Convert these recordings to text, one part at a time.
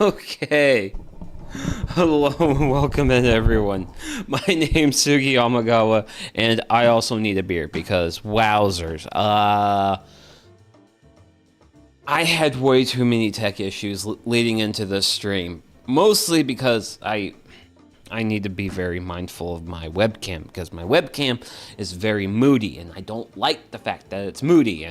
Okay. Hello and welcome in, everyone. My name's Sugi Yamagawa, and I also need a beer because wowzers. I had way too many tech issues leading into this stream. Mostly because I need to be very mindful of my webcam because my webcam is very moody, and I don't like the fact that it's moody.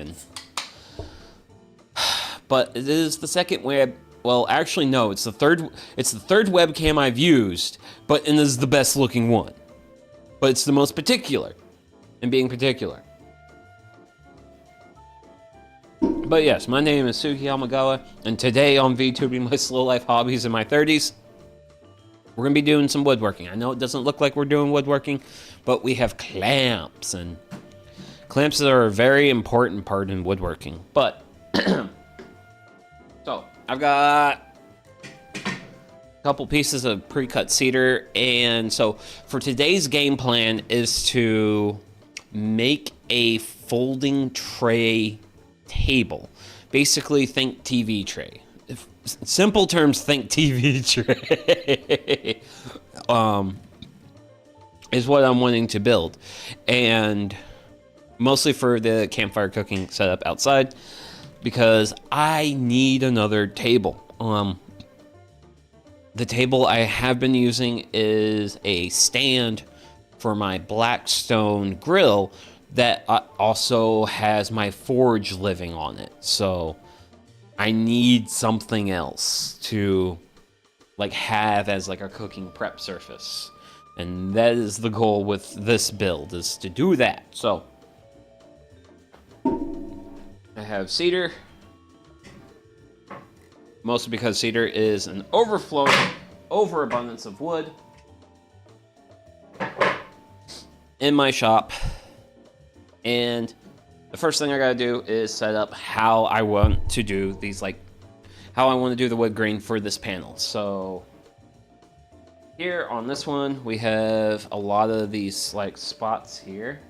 But it is the second web. Well, actually, no. It's the third. It's the third webcam I've used, but it is the best looking one. But it's the most particular, in being particular. But yes, my name is Suki Yamagawa, and today on VTubing my slow life hobbies in my 30s, we're gonna be doing some woodworking. I know it doesn't look like we're doing woodworking, but we have clamps, and clamps are a very important part in woodworking. But so I've got a couple pieces of pre-cut cedar, and so for today's game plan is to make a folding tray table. Basically, think TV tray. Simple terms, think TV tray. Is what I'm wanting to build, and mostly for the campfire cooking setup outside, because I need another table. The table I have been using is a stand for my Blackstone grill that also has my forge living on it. So I need something else to like have as like a cooking prep surface. And that is the goal with this build, is to do that. So I have cedar, mostly because cedar is an overabundance of wood in my shop. And the first thing I gotta do is set up how I want to do these, like how I want to do the wood grain for this panel. So here on this one, we have a lot of these like spots here.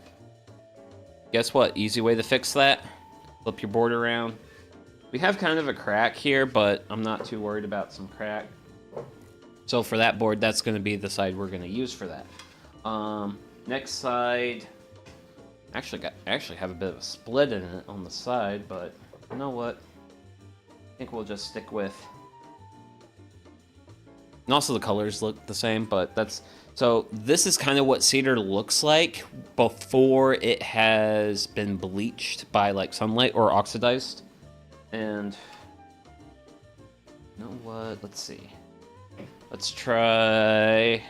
Guess what? Easy way to fix that. Flip your board around. We have kind of a crack here, but I'm not too worried about some crack. So for that board, that's going to be the side we're going to use for that. Next side, I actually have a bit of a split in it on the side, but you know what? I think we'll just stick with. And also the colors look the same, but that's so. This is kind of what cedar looks like before it has been bleached by like sunlight or oxidized. And you know what? Let's see. Let's try.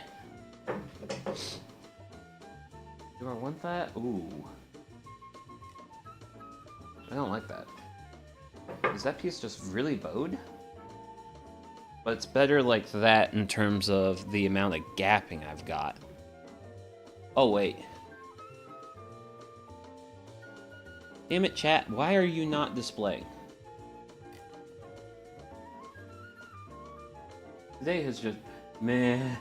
Do I want that? Ooh. I don't like that. Is that piece just really bowed? But it's better like that in terms of the amount of gapping I've got. Oh, wait. Damn it, chat. Why are you not displaying? Today has just... Man.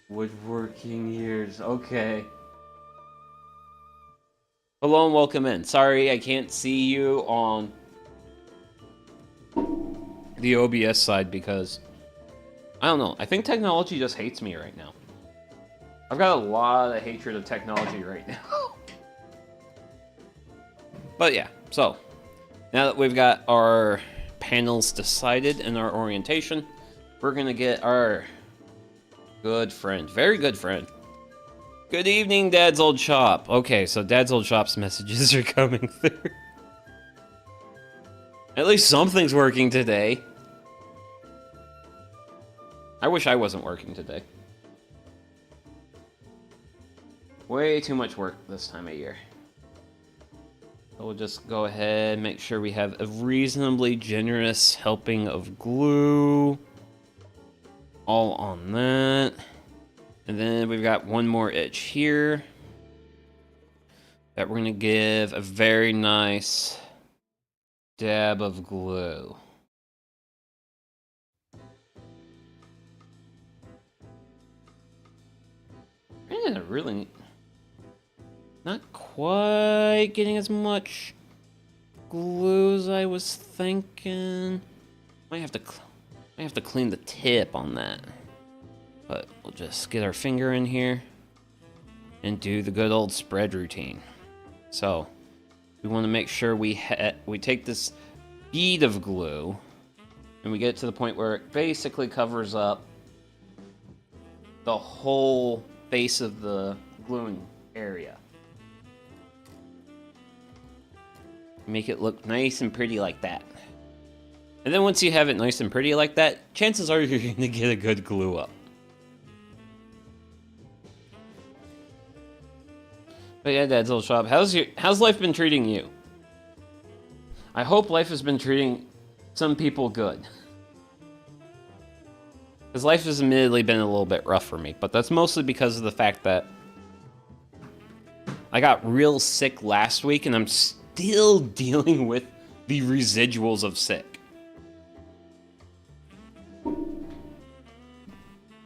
Woodworking years. Okay. Hello and welcome in. Sorry I can't see you on the OBS side because I don't know. I think technology just hates me right now. I've got a lot of hatred of technology right now. But yeah, so now that we've got our panels decided and our orientation, we're gonna get our good friend, very good friend. Good evening, Dad's Old Shop. Okay, so Dad's Old Shop's messages are coming through. At least something's working today. I wish I wasn't working today. Way too much work this time of year. So we'll just go ahead and make sure we have a reasonably generous helping of glue. All on that. And then we've got one more edge here that we're going to give a very nice dab of glue. And really not quite getting as much glue as I was thinking. Might have to clean the tip on that. But we'll just get our finger in here and do the good old spread routine. So we want to make sure we take this bead of glue and we get it to the point where it basically covers up the whole face of the gluing area. Make it look nice and pretty like that. And then once you have it nice and pretty like that, chances are you're going to get a good glue up. But yeah, Dad's Little Shop, how's life been treating you? I hope life has been treating some people good. Because life has admittedly been a little bit rough for me, but that's mostly because of the fact that I got real sick last week and I'm still dealing with the residuals of sick.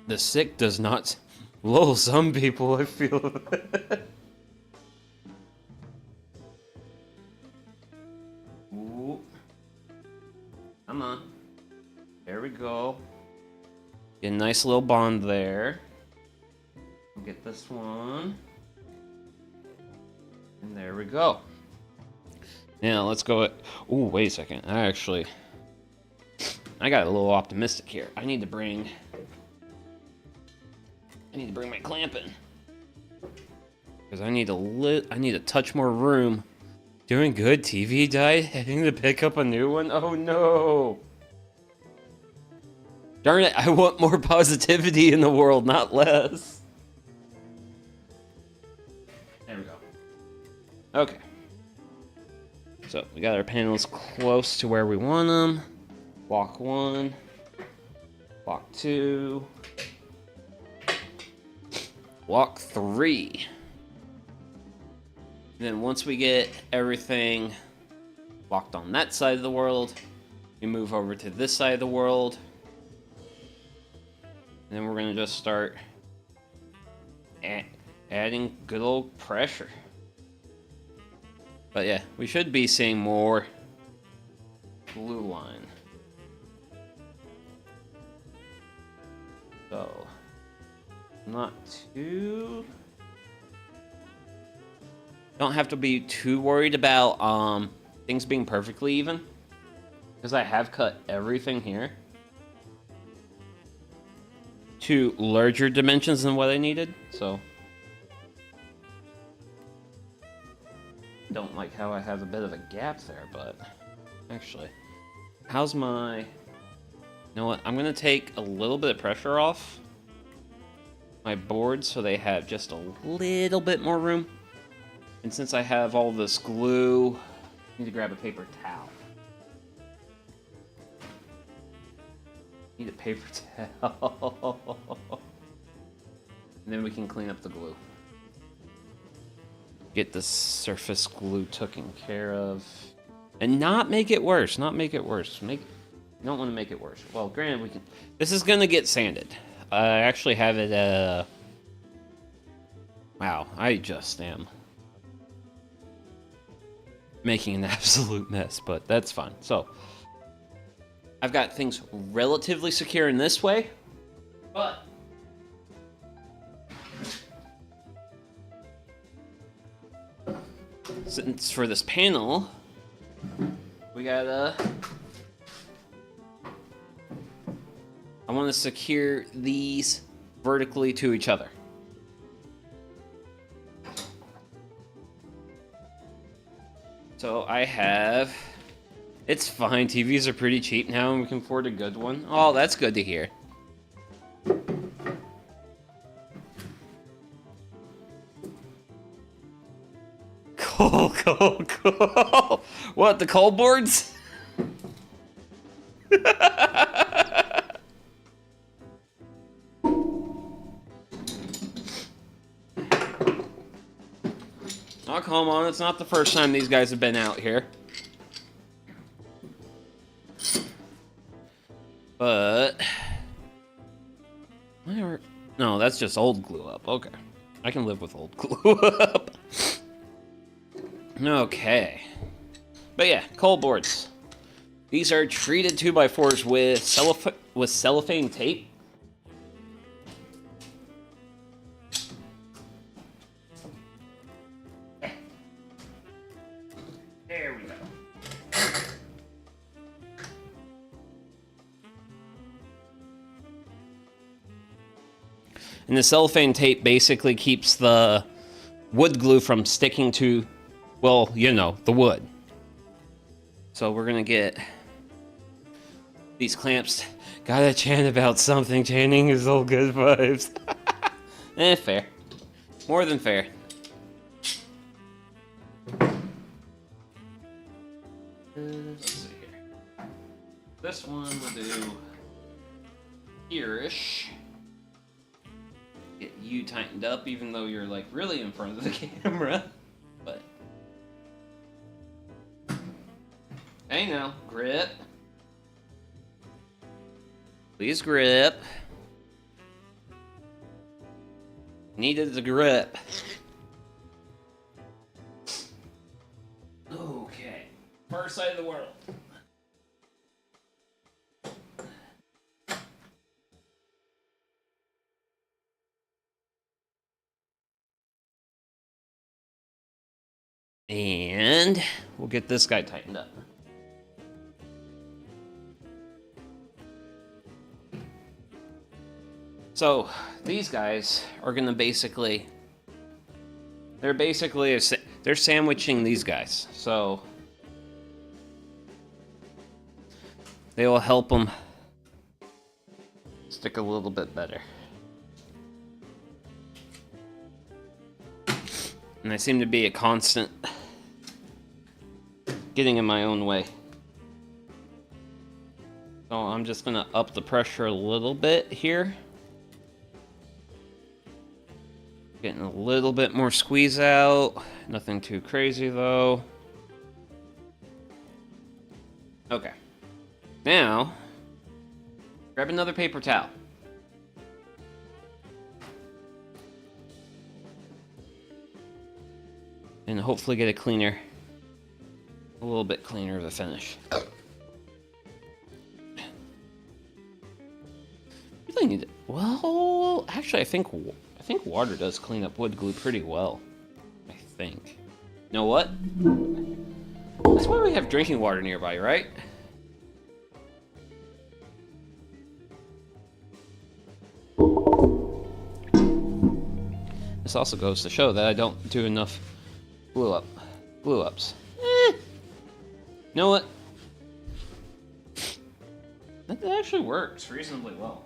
The sick does not lull some people, I feel. Ooh. Come on. There we go. Get a nice little bond there. Get this one. And there we go. Now let's go. Ooh, wait a second. I got a little optimistic here. I need to bring my clamp in. Because I need a touch more room. Doing good, TV died? Having to pick up a new one? Oh no! Darn it, I want more positivity in the world, not less. There we go. Okay. So, we got our panels close to where we want them. Block 1. Block 2. Block 3. Then once we get everything locked on that side of the world, we move over to this side of the world. And then we're going to just start adding good old pressure. But yeah, we should be seeing more glue line. So, not too... Don't have to be too worried about things being perfectly even. Because I have cut everything here to larger dimensions than what I needed, so... Don't like how I have a bit of a gap there, but... Actually, how's my... You know what, I'm going to take a little bit of pressure off my boards so they have just a little bit more room. And since I have all this glue, I need to grab a paper towel. Need a paper towel. And then we can clean up the glue. Get the surface glue taken care of. And not make it worse. Not make it worse. You don't want to make it worse. Well, granted, we can... This is going to get sanded. I actually have it, Wow, I just am making an absolute mess, but that's fine. So, I've got things relatively secure in this way, but since for this panel, we gotta... I want to secure these vertically to each other. So I have... It's fine, TVs are pretty cheap now and we can afford a good one. Oh, that's good to hear. Cool. What, the coal boards? Oh, come on, it's not the first time these guys have been out here. But... No, that's just old glue up. Okay. I can live with old glue up. Okay. But yeah, cold boards. These are treated 2x4s with cellophane tape. There we go. And the cellophane tape basically keeps the wood glue from sticking to, well, you know, the wood. So we're gonna get these clamps. Gotta chant about something. Chanting is all good vibes. Fair. More than fair. Let's see here. This one we'll do here-ish. Get you tightened up, even though you're like really in front of the camera. But hey now, grip. Please grip. Needed the grip. Okay, first side of the world. And we'll get this guy tightened up. So these guys are gonna basically, they're sandwiching these guys. So they will help them stick a little bit better. And I seem to be a constant getting in my own way. So I'm just gonna up the pressure a little bit here. Getting a little bit more squeeze out. Nothing too crazy though. Okay. Now, grab another paper towel. And hopefully get a little bit cleaner of a finish. Really need it. Well, actually, I think water does clean up wood glue pretty well. I think. You know what? That's why we have drinking water nearby, right? This also goes to show that I don't do enough glue ups. You know what? That actually works reasonably well.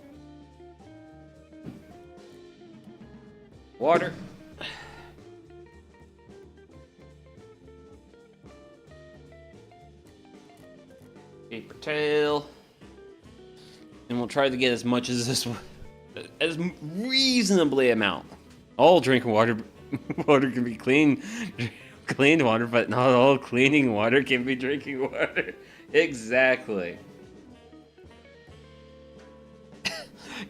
Water. Paper towel. And we'll try to get as much as reasonably amount. All drinking water can be clean water, but not all cleaning water can be drinking water. Exactly.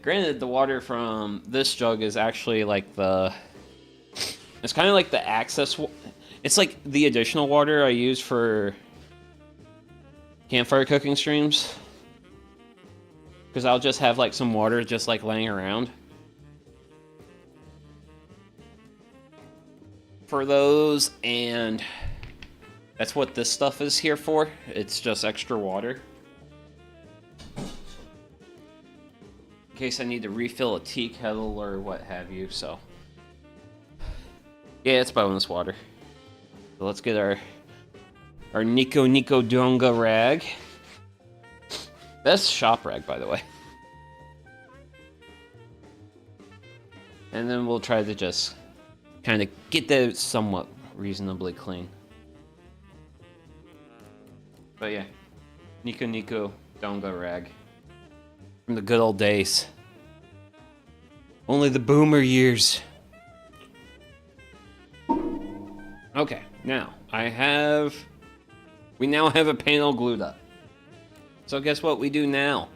Granted, the water from this jug is actually like it's kind of like the access. It's like the additional water I use for campfire cooking streams. Because I'll just have like some water just like laying around for those, and that's what this stuff is here for. It's just extra water. In case I need to refill a tea kettle or what have you, so. Yeah, it's bonus water. So let's get our Nico Donga rag. Best shop rag, by the way. And then we'll try to just kind of get that somewhat reasonably clean. But yeah, Nico Donga rag. From the good old days. Only the boomer years. Okay, now we now have a panel glued up. So guess what we do now?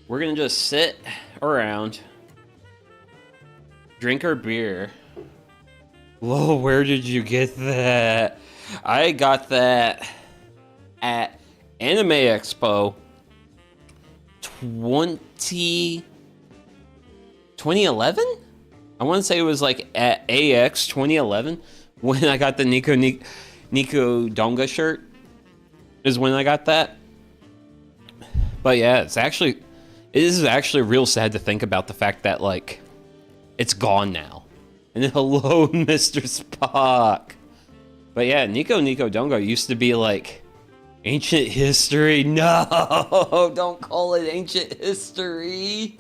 We're gonna just sit around, drink our beer. Whoa, where did you get that? I got that at Anime Expo 2011? I want to say it was like at AX 2011 when I got the Nico Donga shirt is when I got that. But yeah, it is actually real sad to think about the fact that like it's gone now. And hello, Mr. Spock. But yeah, Nico Donga used to be like ancient history. No, don't call it ancient history.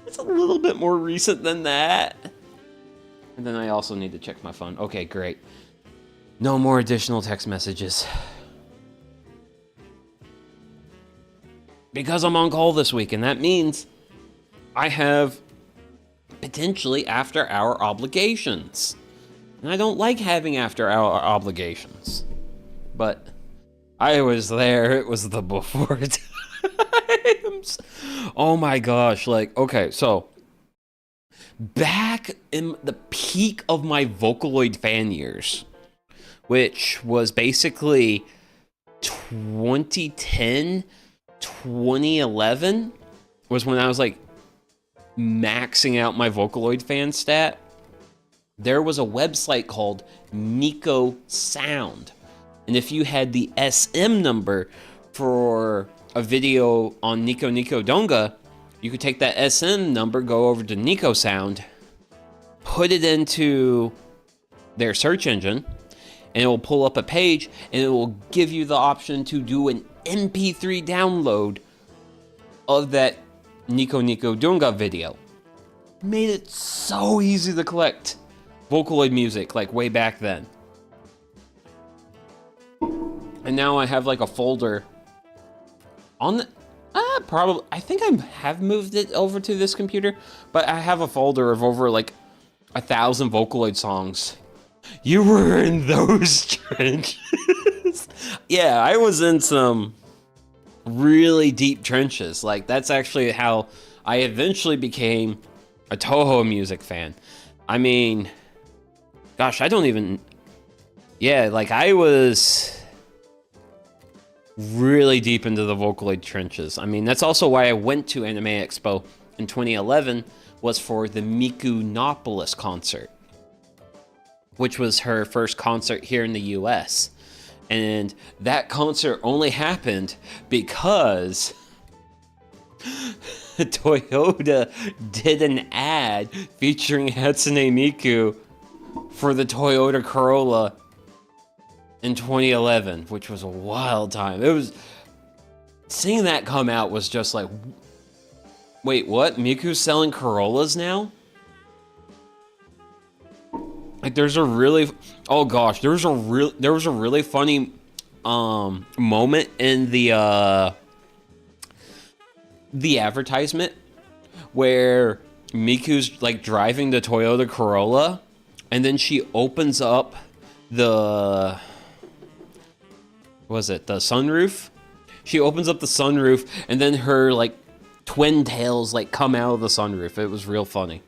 It's a little bit more recent than that. And then I also need to check my phone. Okay, great. No more additional text messages. Because I'm on call this week, and that means I have potentially after-hour obligations. And I don't like having after-hour obligations. But I was there. It was the before times. Oh my gosh. Like, okay, so back in the peak of my Vocaloid fan years, which was basically 2010, 2011, was when I was like maxing out my Vocaloid fan stat. There was a website called Nico Sound. And if you had the SM number for a video on Nico Donga, you could take that SM number, go over to Nico Sound, put it into their search engine, and it will pull up a page, and it will give you the option to do an MP3 download of that Nico Donga video. Made it so easy to collect Vocaloid music, like way back then. And now I have like a folder on the, probably, I think I have moved it over to this computer, but I have a folder of over like 1,000 Vocaloid songs. You were in those trenches. Yeah, I was in some really deep trenches. Like, that's actually how I eventually became a Toho music fan. I mean, gosh, I don't even... Yeah, like, I was really deep into the Vocaloid trenches. I mean, that's also why I went to Anime Expo in 2011, was for the Mikunopolis concert, which was her first concert here in the US. And that concert only happened because Toyota did an ad featuring Hatsune Miku for the Toyota Corolla in 2011, which was a wild time. It was, seeing that come out was just like, wait, what? Miku's selling Corollas now? Like, there's a really, oh gosh, there was a really funny moment in the advertisement where Miku's like driving the Toyota Corolla, and then she opens up the, was it the sunroof? She opens up the sunroof, and then her like twin tails like come out of the sunroof. It was real funny.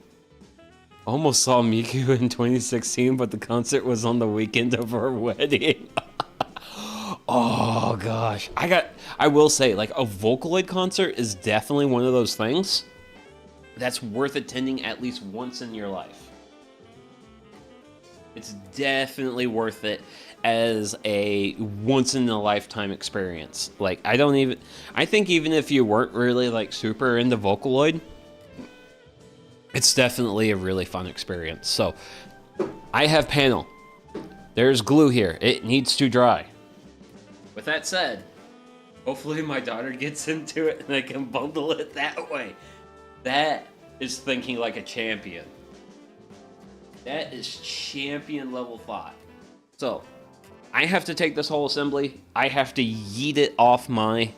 Almost saw Miku in 2016, but the concert was on the weekend of her wedding. Oh gosh, I will say, like, a Vocaloid concert is definitely one of those things that's worth attending at least once in your life. It's definitely worth it as a once in a lifetime experience. Like, I think even if you weren't really like super into Vocaloid, it's definitely a really fun experience. So, I have panel. There's glue here. It needs to dry. With that said, hopefully my daughter gets into it and I can bundle it that way. That is thinking like a champion. That is champion level thought. So, I have to take this whole assembly. I have to yeet it off my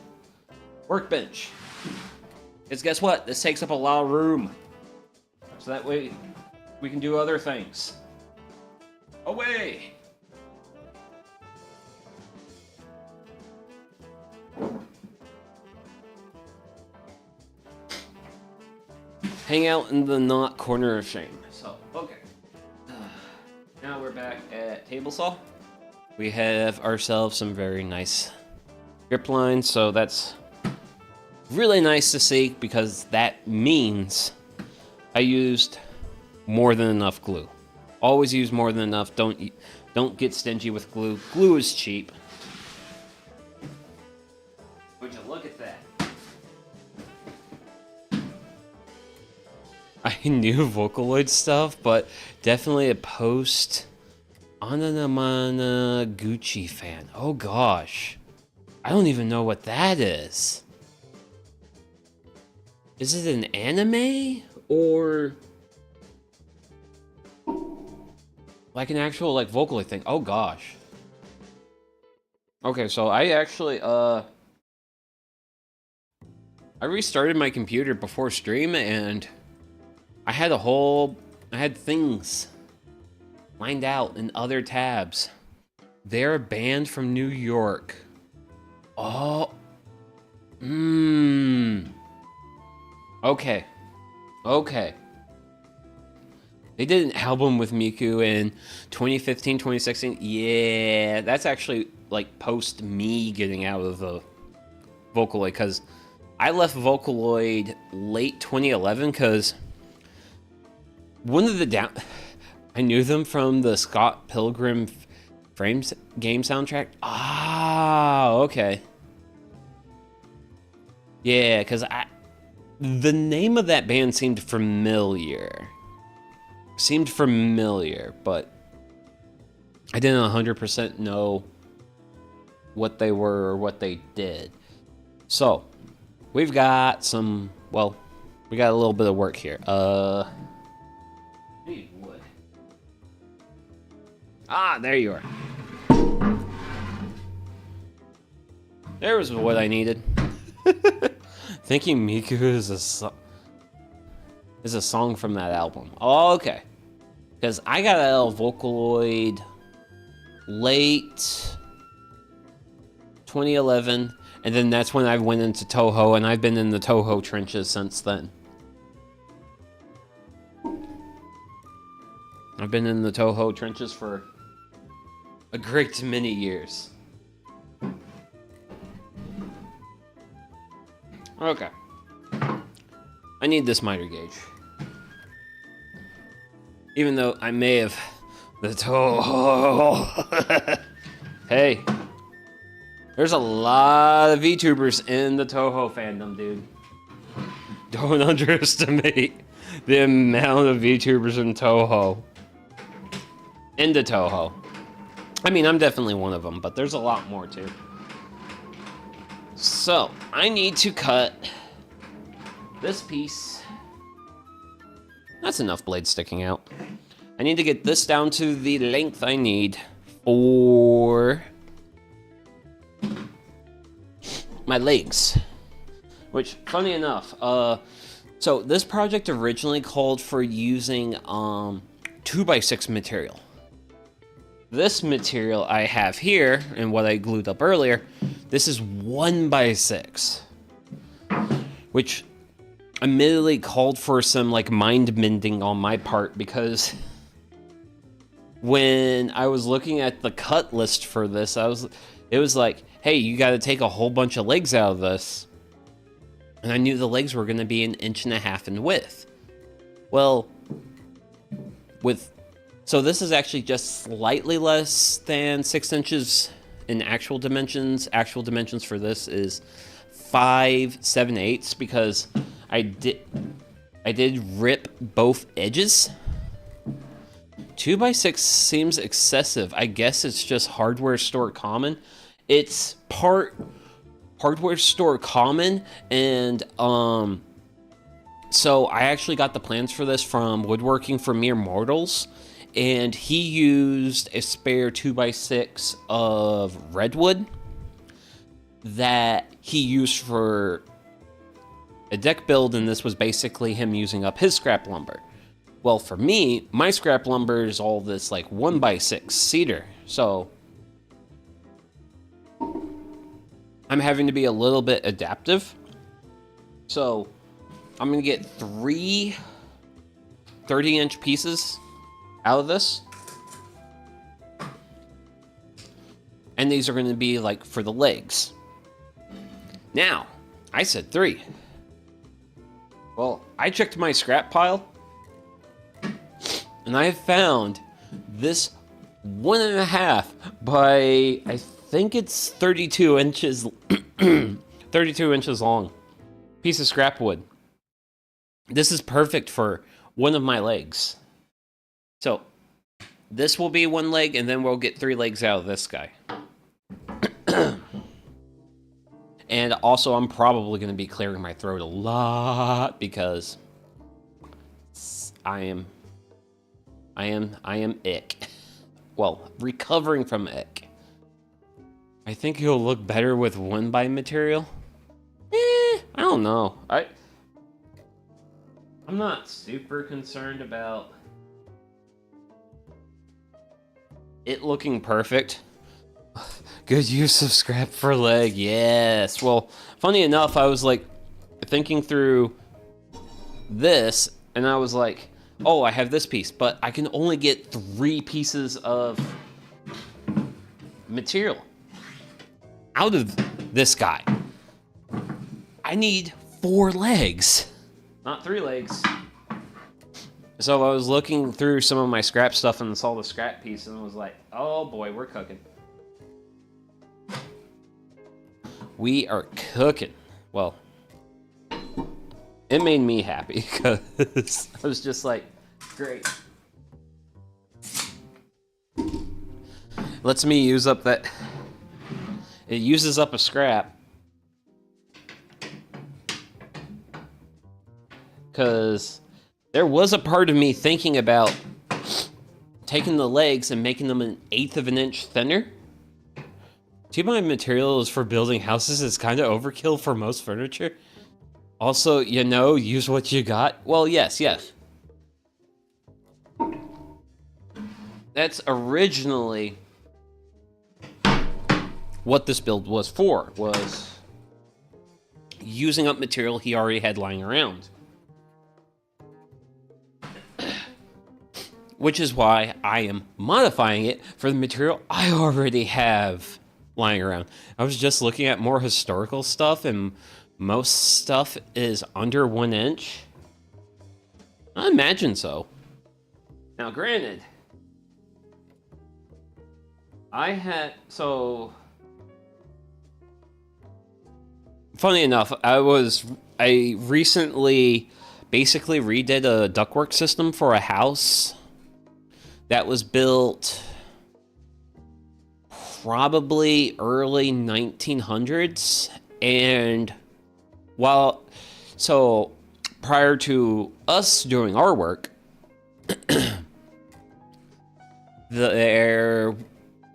workbench. Because guess what? This takes up a lot of room. So that way, we can do other things. Away! Hang out in the not corner of shame. So, okay. Now we're back at table saw. we have ourselves some very nice grip lines, so that's really nice to see because that means I used more than enough glue. Always use more than enough. Don't get stingy with glue. Glue is cheap. Would you look at that? I knew Vocaloid stuff, but definitely a post Ananamana Gucci fan. Oh gosh. I don't even know what that is. Is it an anime? Or like an actual like Vocaloid thing? Oh gosh. Okay, so I actually I restarted my computer before stream and I had things lined out in other tabs. They're a band from New York. Oh. Okay. Okay. They did an album with Miku in 2015, 2016. Yeah, that's actually like post me getting out of the Vocaloid, because I left Vocaloid late 2011 because one of the I knew them from the Scott Pilgrim Frames game soundtrack. Ah, okay. Yeah, because the name of that band seemed familiar. But I didn't 100% know what they were or what they did. So, we've got some, well, we got a little bit of work here. Need wood. Ah, there you are. There was what I needed. Thinking Miku is a song from that album. Oh, okay. Because I got out of Vocaloid late 2011, and then that's when I went into Toho, and I've been in the Toho trenches since then. I've been in the Toho trenches for a great many years. Okay. I need this miter gauge. Even though I may have the Toho. Hey. There's a lot of VTubers in the Toho fandom, dude. Don't underestimate the amount of VTubers in Toho. Into Toho. I mean, I'm definitely one of them, but there's a lot more too. So, I need to cut this piece. That's enough blade sticking out. I need to get this down to the length I need for my legs. Which, funny enough, so this project originally called for using 2x6 material. This material I have here, and what I glued up earlier, this is 1x6. Which admittedly called for some like mind mending on my part, because when I was looking at the cut list for this, it was like, hey, you got to take a whole bunch of legs out of this. And I knew the legs were going to be 1.5 inches in width. Well, so this is actually just slightly less than 6 inches in actual dimensions. Actual dimensions for this is 5 7/8 because I did rip both edges. 2x6 seems excessive. I guess it's just hardware store common. It's part hardware store common, and so I actually got the plans for this from Woodworking for Mere Mortals, and he used a spare 2x6 of redwood that he used for a deck build, and this was basically him using up his scrap lumber. Well, for me, my scrap lumber is all this like 1x6 cedar, so I'm having to be a little bit adaptive. So I'm gonna get 3 30-inch pieces out of this. And these are going to be like for the legs. Now, I said 3. Well, I checked my scrap pile, and I found this 1.5 by, I think it's 32 inches, 32 inches long piece of scrap wood. This is perfect for one of my legs. So, this will be 1 leg, and then we'll get 3 legs out of this guy. And also, I'm probably going to be clearing my throat a lot because I am ick. Well, recovering from ick. I think he'll look better with 1x material. I don't know. I'm not super concerned about it looking perfect. Good use of scrap for leg, yes. Well, funny enough, I was like thinking through this, and I was like, oh, I have this piece, but I can only get 3 pieces of material out of this guy. I need 4 legs, not 3 legs. So I was looking through some of my scrap stuff and saw the scrap piece and was like, oh boy, we're cooking. We are cooking. Well, it made me happy because I was just like, great. Lets me use up that. It uses up a scrap. Because there was a part of me thinking about taking the legs and making them 1/8 of an inch thinner. 2x materials for building houses is kind of overkill for most furniture. Also, you know, use what you got. Well, yes. That's originally what this build was for, was using up material he already had lying around. Which is why I am modifying it for the material I already have lying around. I was just looking at more historical stuff, and most stuff is under 1 inch. I imagine so. Now, granted, funny enough, I recently basically redid a ductwork system for a house that was built probably early 1900s, and prior to us doing our work, there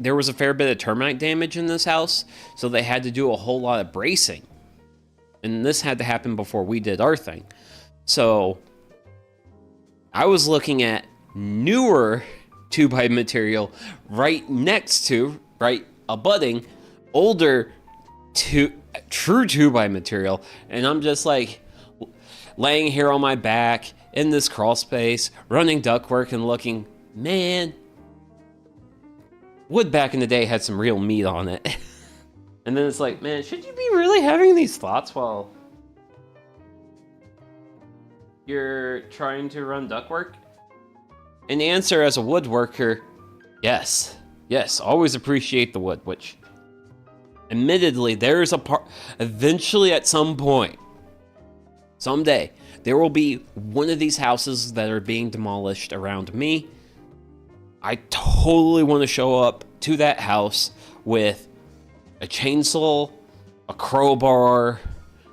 was a fair bit of termite damage in this house, so they had to do a whole lot of bracing, and this had to happen before we did our thing. So I was looking at newer 2x material right abutting older true 2x material, and I'm just like laying here on my back in this crawl space, running ductwork and looking, man, wood back in the day had some real meat on it. And then it's like, man, should you be really having these thoughts while you're trying to run ductwork? And the answer as a woodworker, yes, always appreciate the wood, which admittedly, there's a part, eventually at some point, someday, there will be one of these houses that are being demolished around me. I totally want to show up to that house with a chainsaw, a crowbar,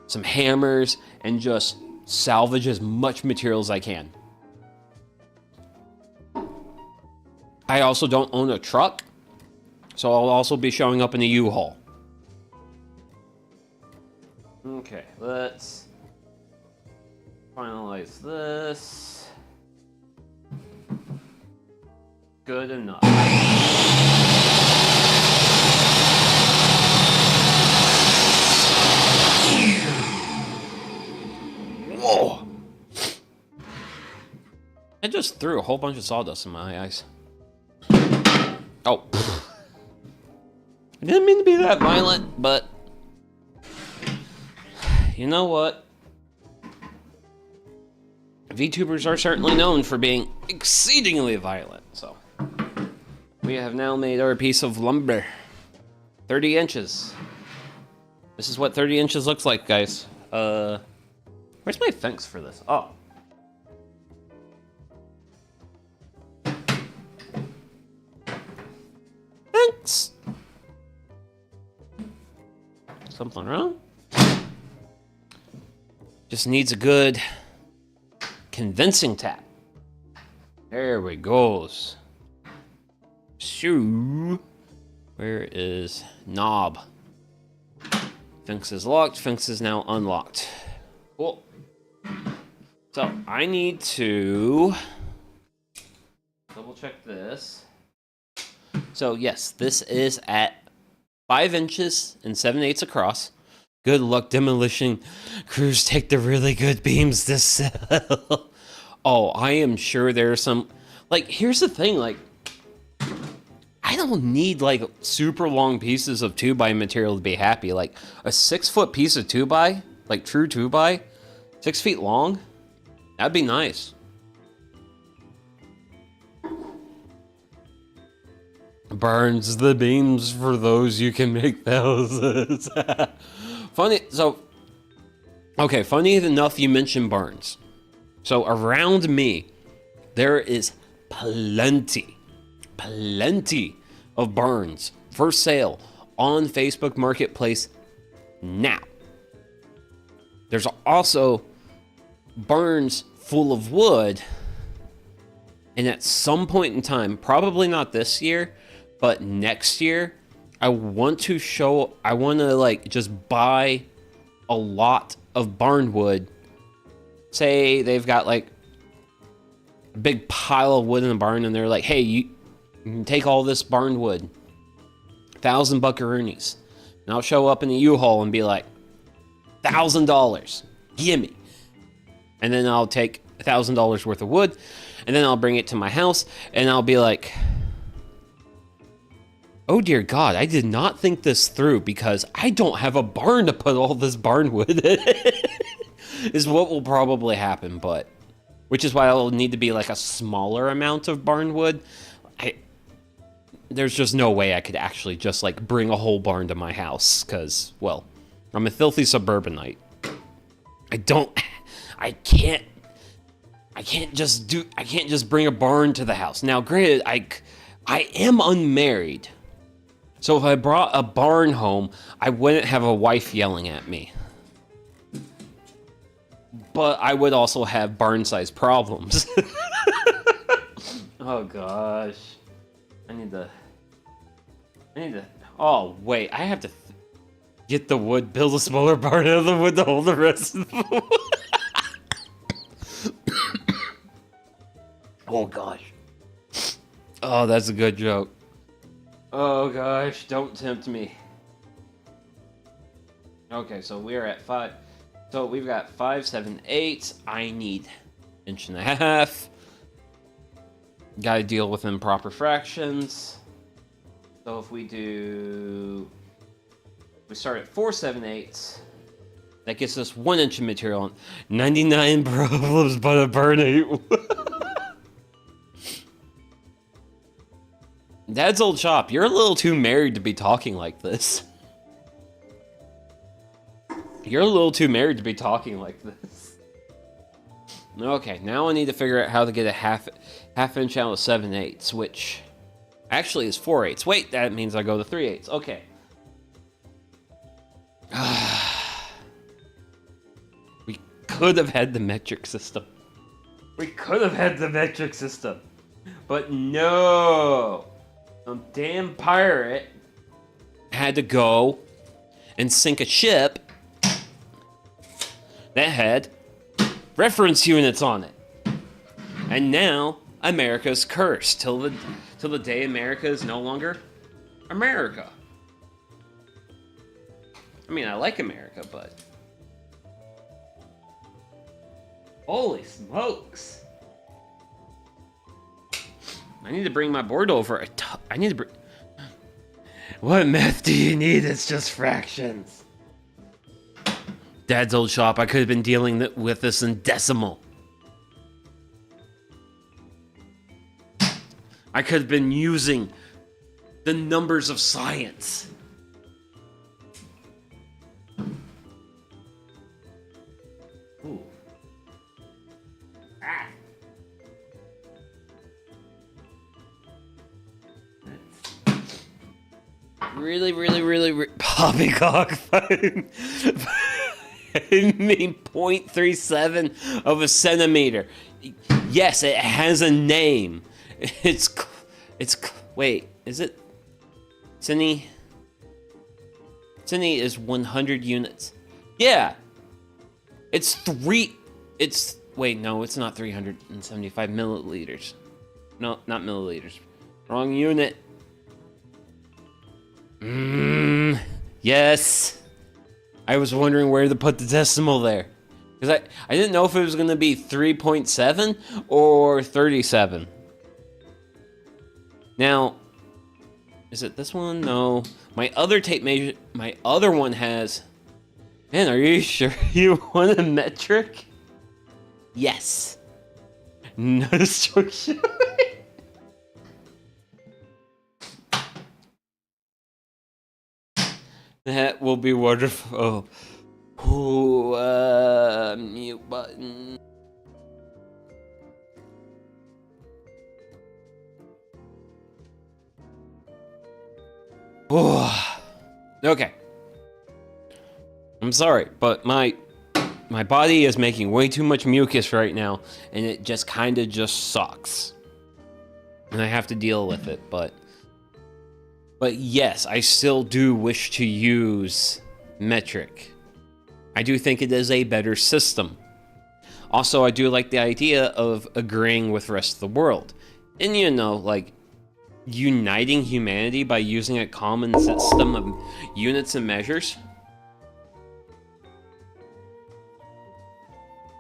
some hammers, and just salvage as much material as I can. I also don't own a truck, so I'll also be showing up in a U-Haul. Okay, let's finalize this. Good enough. Whoa! I just threw a whole bunch of sawdust in my eyes. Oh. didn't mean to be that violent, but you know what? VTubers are certainly known for being exceedingly violent, so we have now made our piece of lumber. 30 inches. This is what 30 inches looks like, guys. Where's my fence for this? Oh. Thanks. Something wrong? Just needs a good convincing tap. There we goes. Shoo. Where is knob? Fence is locked. Fence is now unlocked. Cool. So I need to double check this. So yes, this is at 5 inches and 7/8 across. Good luck, demolition crews. Take the really good beams to sell. Oh, I am sure there's some. Like, here's the thing. Like, I don't need like super long pieces of 2x material to be happy. Like a 6-foot piece of 2x, like true 2x, 6 feet long. That'd be nice. Burns the beams for those you can make thousands. Funny, so, okay, funny enough you mentioned Barnes. So around me, there is plenty of barns for sale on Facebook Marketplace now. There's also barns full of wood, and at some point in time, probably not this year, but next year, I want to like just buy a lot of barn wood. Say they've got like a big pile of wood in the barn and they're like, hey, you can take all this barn wood, 1,000 buckaroonies. And I'll show up in the U-Haul and be like, $1,000, gimme. And then I'll take $1,000 worth of wood and then I'll bring it to my house and I'll be like, oh dear God, I did not think this through because I don't have a barn to put all this barn wood in. Is what will probably happen, but which is why it'll need to be like a smaller amount of barn wood. There's just no way I could actually just like bring a whole barn to my house because, well, I'm a filthy suburbanite. I can't just bring a barn to the house. Now, granted, I am unmarried. So if I brought a barn home, I wouldn't have a wife yelling at me. But I would also have barn-sized problems. Oh gosh. I need to... Oh, wait. I have to get the wood, build a smaller barn out of the wood to hold the rest of the wood. Oh gosh. Oh, that's a good joke. Oh gosh, don't tempt me. Okay, so we're at 5. So we've got 5, 7, 8. I need 1.5 inches. Gotta deal with improper fractions. So if we start at 4, 7, 8. That gets us 1 inch of material. 99 problems, but a burn 8. Dad's old shop, you're a little too married to be talking like this. You're a little too married to be talking like this. Okay, now I need to figure out how to get a half inch out of 7/8, which actually is 4/8. Wait, that means I go to 3/8. Okay. We could have had the metric system. But no. Some damn pirate had to go and sink a ship that had reference units on it. And now America's cursed till the day America is no longer America. I mean, I like America, but holy smokes. I need to bring my board over. What math do you need? It's just fractions. Dad's old shop, I could have been dealing with this in decimal. I could have been using the numbers of science. Ooh. Ah. Really poppycock. I mean 0.37 of a centimeter. Yes, it has a name. It's wait, is it? Cine is 100 units. Yeah. Wait, no, it's not 375 milliliters. No, not milliliters. Wrong unit. Yes. I was wondering where to put the decimal there. Because I didn't know if it was going to be 3.7 or 37. Now, is it this one? No. My other tape measure, my other one has... Man, are you sure you want a metric? Yes. No destruction. That will be wonderful. Oh, mute button. Oh, okay. I'm sorry, but my body is making way too much mucus right now, and it just kind of just sucks. And I have to deal with it, but yes, I still do wish to use metric. I do think it is a better system. Also, I do like the idea of agreeing with the rest of the world. And you know, like, uniting humanity by using a common system of units and measures.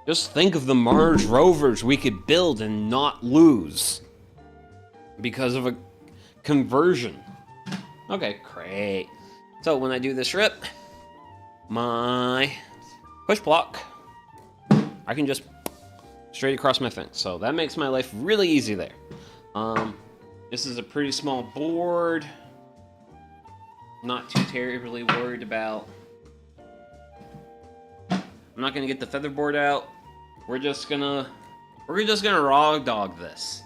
Just think of the Mars rovers we could build and not lose because of a conversion. Okay, great. So when I do this rip, my push block, I can just straight across my thing. So that makes my life really easy there. This is a pretty small board. Not too terribly worried about. I'm not gonna get the feather board out. We're just gonna raw dog this.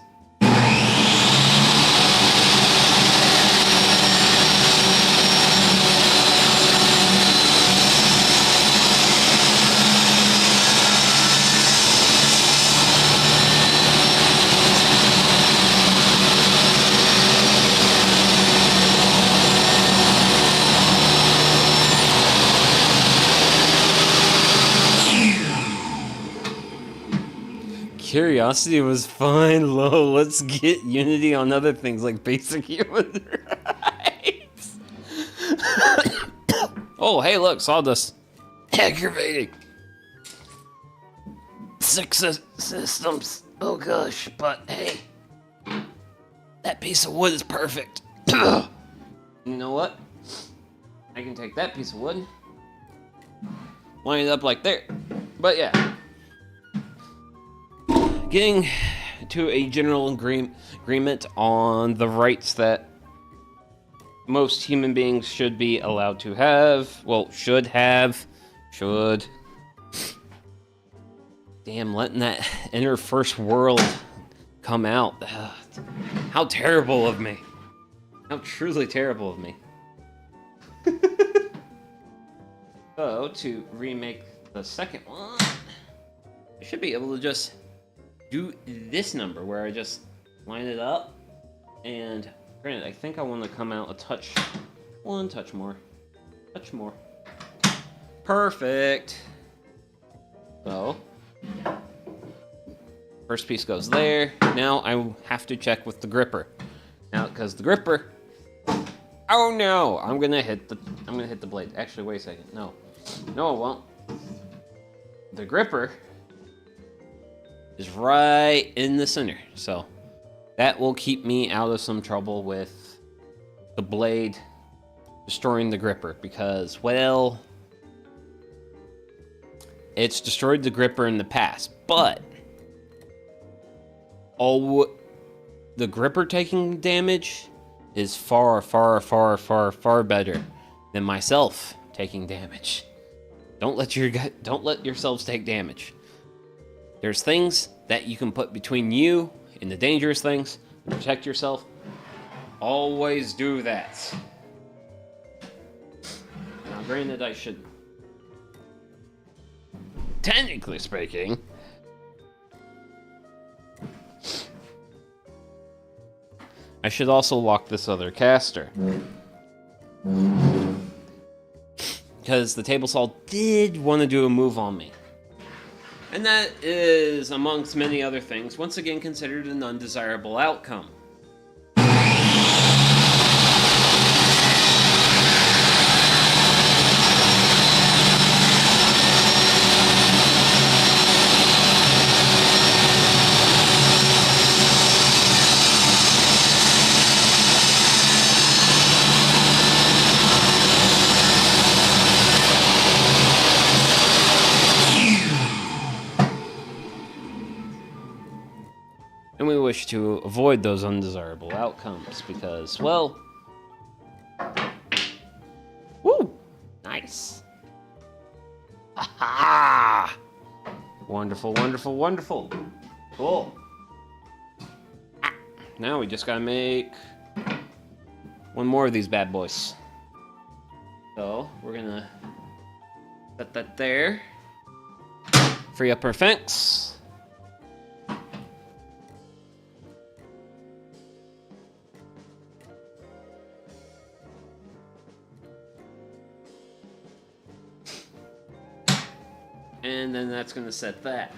Curiosity was fine, low. Let's get unity on other things like basic human rights. Oh, hey, look, sawdust. Aggravating. 6 systems. Oh gosh, but hey, that piece of wood is perfect. You know what? I can take that piece of wood, line it up like there. But yeah. Getting to a general agreement on the rights that most human beings should be allowed to have. Well, should have. Should. Damn, letting that inner first world come out. Ugh. How terrible of me. How truly terrible of me. So, to remake the second one, I should be able to just do this number where I just line it up, and granted, I think I want to come out a touch, one touch more, perfect. So, first piece goes there. Now I have to check with the gripper. Now, because the gripper, oh no, I'm gonna hit the blade. Actually, wait a second, no, I won't. The gripper is right in the center, so that will keep me out of some trouble with the blade destroying the gripper because, well, it's destroyed the gripper in the past, but the gripper taking damage is far, far, far, far, far better than myself taking damage. Don't let yourselves take damage. There's things that you can put between you and the dangerous things to protect yourself. Always do that. Now, granted, I should, technically speaking, I should also lock this other caster. Because the table saw did want to do a move on me. And that is, amongst many other things, once again considered an undesirable outcome. And we wish to avoid those undesirable outcomes because, well... Woo! Nice! Ha-ha! Wonderful, wonderful, wonderful. Cool. Now we just gotta make one more of these bad boys. So, we're gonna set that there. Free up our fence. And then that's going to set that.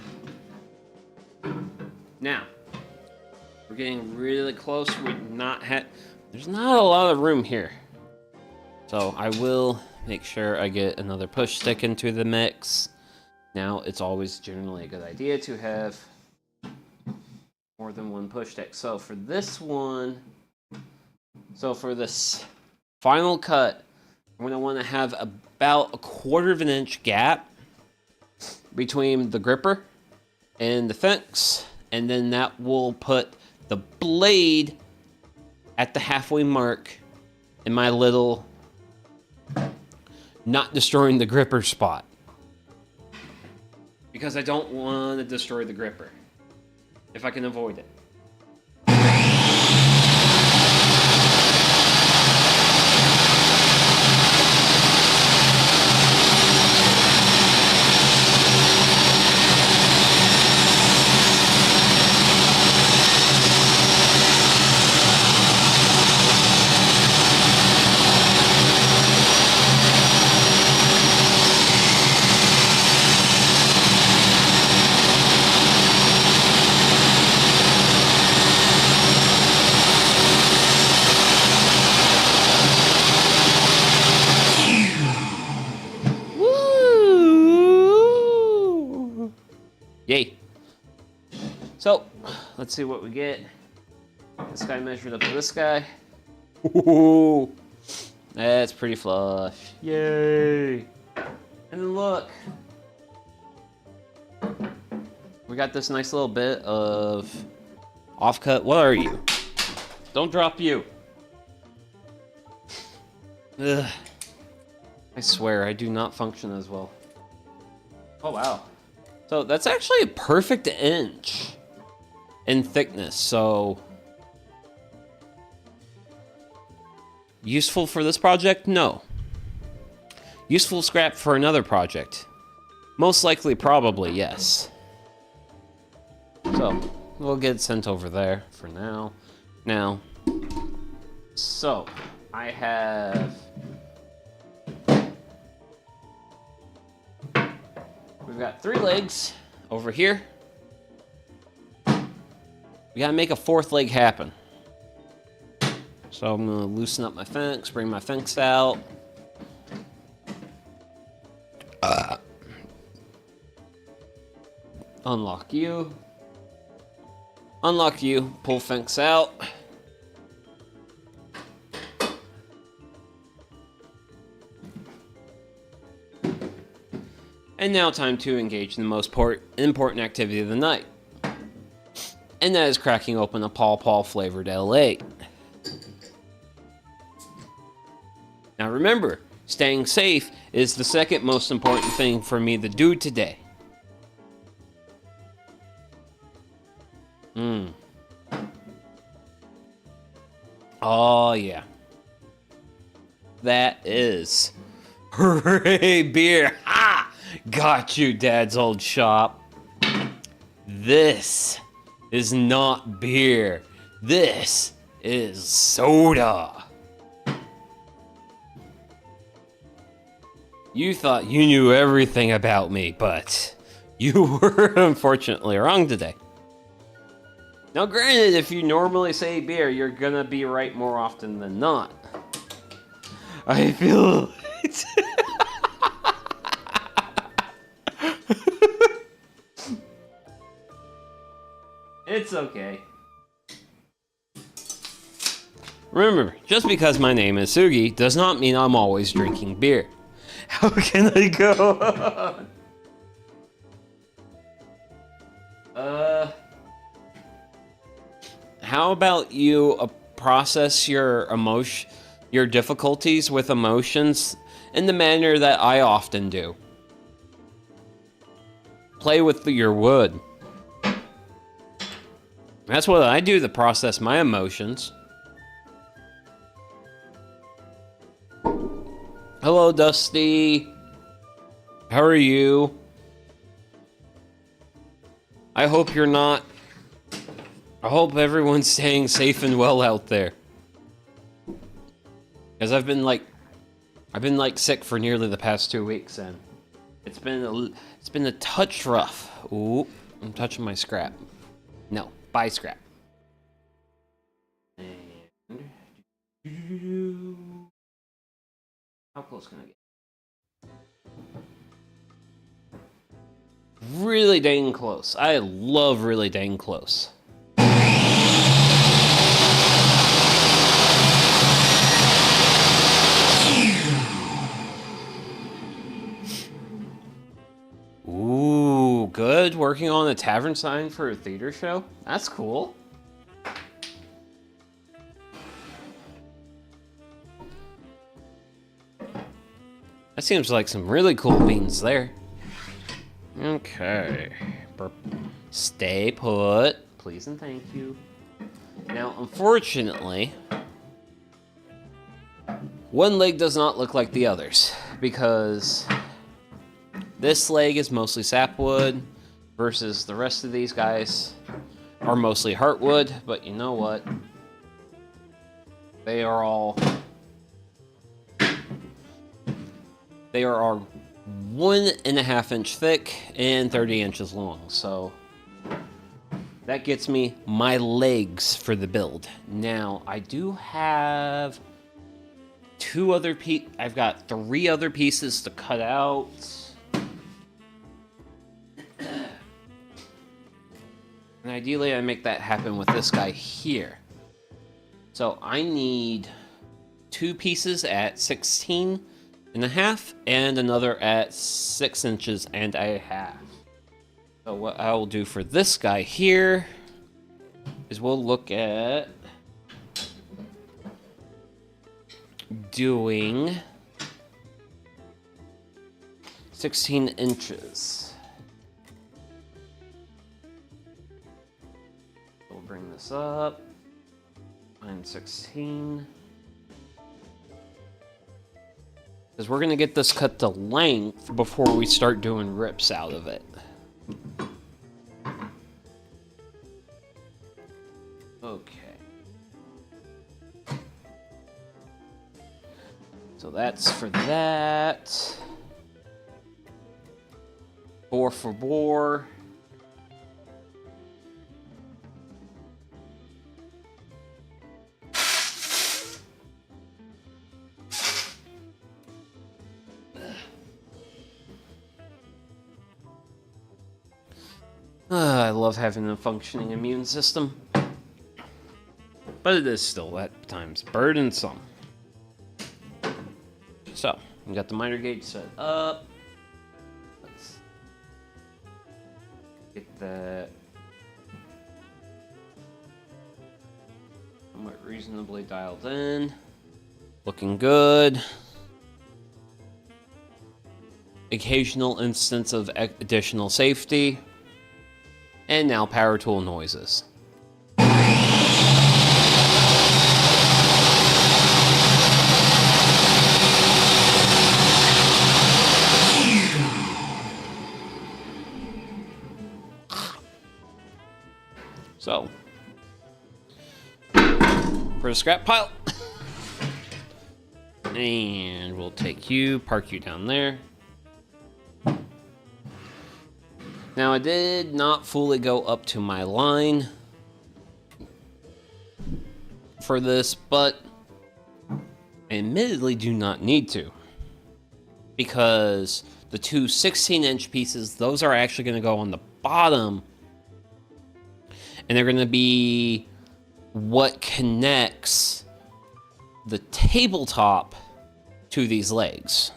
Now, we're getting really close. There's not a lot of room here. So I will make sure I get another push stick into the mix. Now, it's always generally a good idea to have more than one push stick. So for this one, for this final cut, I'm going to want to have about 1/4 of an inch gap between the gripper and the fence, and then that will put the blade at the halfway mark in my little not destroying the gripper spot. Because I don't want to destroy the gripper if I can avoid it. Yay. So, let's see what we get. This guy measured up to this guy. Ooh, that's pretty flush. Yay. And then look. We got this nice little bit of offcut. What are you? Don't drop you. Ugh. I swear, I do not function as well. Oh, wow. So that's actually a perfect inch in thickness, so useful for this project? No. Useful scrap for another project? Most likely, probably, yes. So, we'll get it sent over there for now. Now, so, I have... We've got 3 legs over here. We gotta make a 4th leg happen. So I'm gonna loosen up my fence, bring my fence out. Unlock you. Unlock you, pull fence out. And now time to engage in the most important activity of the night. And that is cracking open a Paw Paw flavored L8. Now remember, staying safe is the second most important thing for me to do today. Oh yeah. That is. Hooray, beer! Ha! Got you, Dad's old shop. This is not beer. This is soda. You thought you knew everything about me, but you were unfortunately wrong today. Now granted, if you normally say beer, you're gonna be right more often than not. I feel it. It's okay. Remember, just because my name is Sugi does not mean I'm always drinking beer. How can I go on? How about you process your difficulties with emotions in the manner that I often do? Play with your wood. That's what I do to process my emotions. Hello, Dusty. How are you? I hope you're not. I hope everyone's staying safe and well out there. Because I've been sick for nearly the past 2 weeks, and it's been a touch rough. Ooh, I'm touching my scrap. No, buy scrap. And how close can I get? Really dang close. I love really dang close. Ooh, good. Working on a tavern sign for a theater show? That's cool. That seems like some really cool beans there. Okay. Stay put. Please and thank you. Now, unfortunately, one leg does not look like the others, because this leg is mostly sapwood, versus the rest of these guys are mostly heartwood, but you know what? They are all 1.5 inch thick and 30 inches long, so that gets me my legs for the build. Now, I do have I've got 3 other pieces to cut out. And ideally, I make that happen with this guy here. So I need 2 pieces at 16.5 and another at 6 inches and a half. So what I will do for this guy here is we'll look at doing 16 inches. We'll bring this up. Find 16. Because we're going to get this cut to length before we start doing rips out of it. Okay. So that's for that. Bore for bore. I love having a functioning immune system. But it is still at times burdensome. So, we got the miter gauge set up. Let's that somewhat reasonably dialed in. Looking good. Occasional instance of additional safety. And now power tool noises. So, for the scrap pile. And we'll take you, park you down there. Now, I did not fully go up to my line for this, but I admittedly do not need to. Because the two 16-inch pieces, those are actually going to go on the bottom. And they're going to be what connects the tabletop to these legs.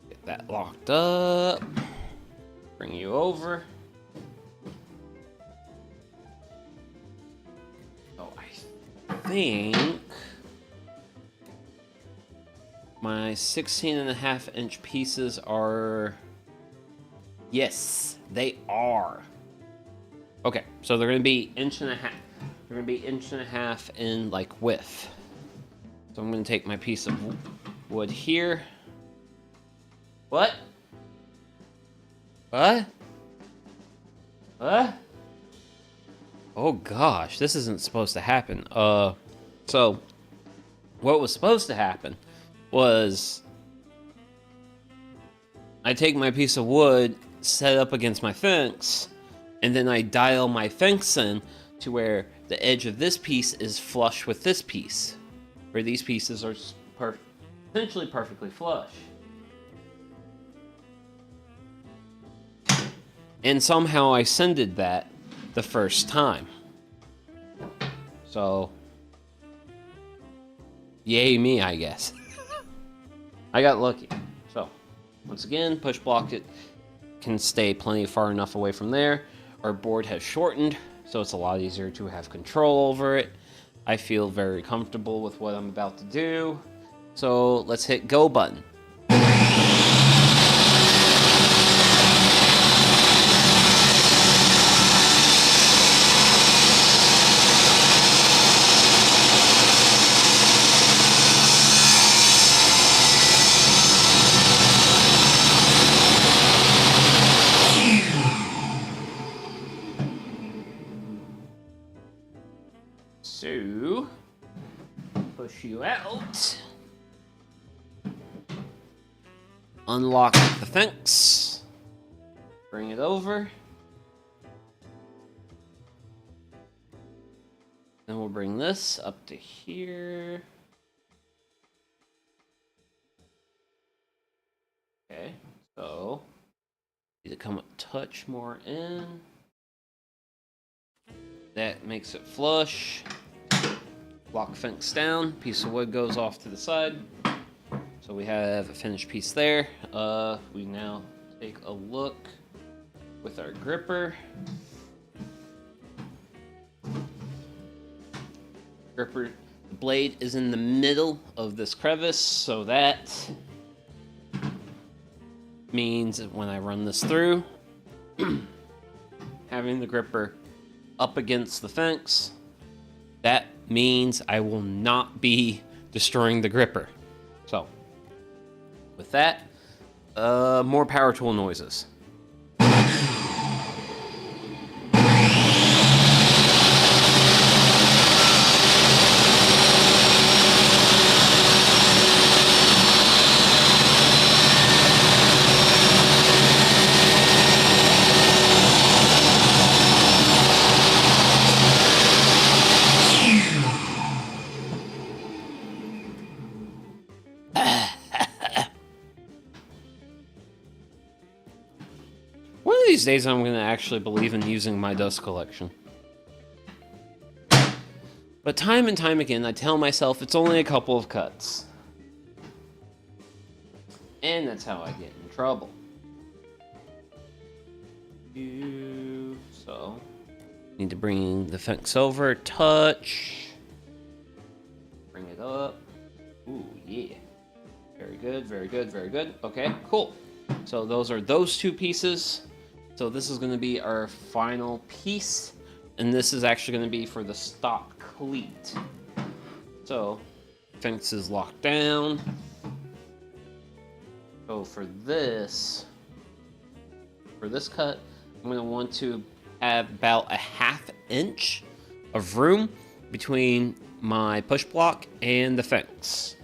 Get that locked up. Bring you over. Oh, I think my 16.5-inch pieces are... Yes, they are. Okay, so they're going to be inch and a half. They're going to be inch and a half in, like, width. So I'm going to take my piece of wood here. What? What? What? Oh gosh, this isn't supposed to happen. So what was supposed to happen was I take my piece of wood, set up against my fence, and then I dial my fence in to where the edge of this piece is flush with this piece, where these pieces are essentially perfectly flush. And somehow I sended that the first time. So, yay me, I guess. I got lucky. So, once again, push block it can stay plenty far enough away from there. Our board has shortened, so it's a lot easier to have control over it. I feel very comfortable with what I'm about to do. So, let's hit go button. So, push you out. Unlock the fence. Bring it over. Then we'll bring this up to here. Okay, so need to come a touch more in. That makes it flush. Lock fence down. Piece of wood goes off to the side. So we have a finished piece there. We now take a look with our gripper. The blade is in the middle of this crevice, so that means that when I run this through, having the gripper up against the fence, that means I will not be destroying the gripper. So, with that, more power tool noises. these days I'm going to actually believe in using my dust collection. But time and time again, I tell myself it's only a couple of cuts. And that's how I get in trouble. So, need to bring the fence over, touch. Bring it up. Ooh, yeah. Very good, very good, very good. Okay, cool. So those are those two pieces. So this is going to be our final piece. And this is actually going to be for the stop cleat. So, fence is locked down. So for this cut, I'm going to want to have about a 1/2 inch of room between my push block and the fence.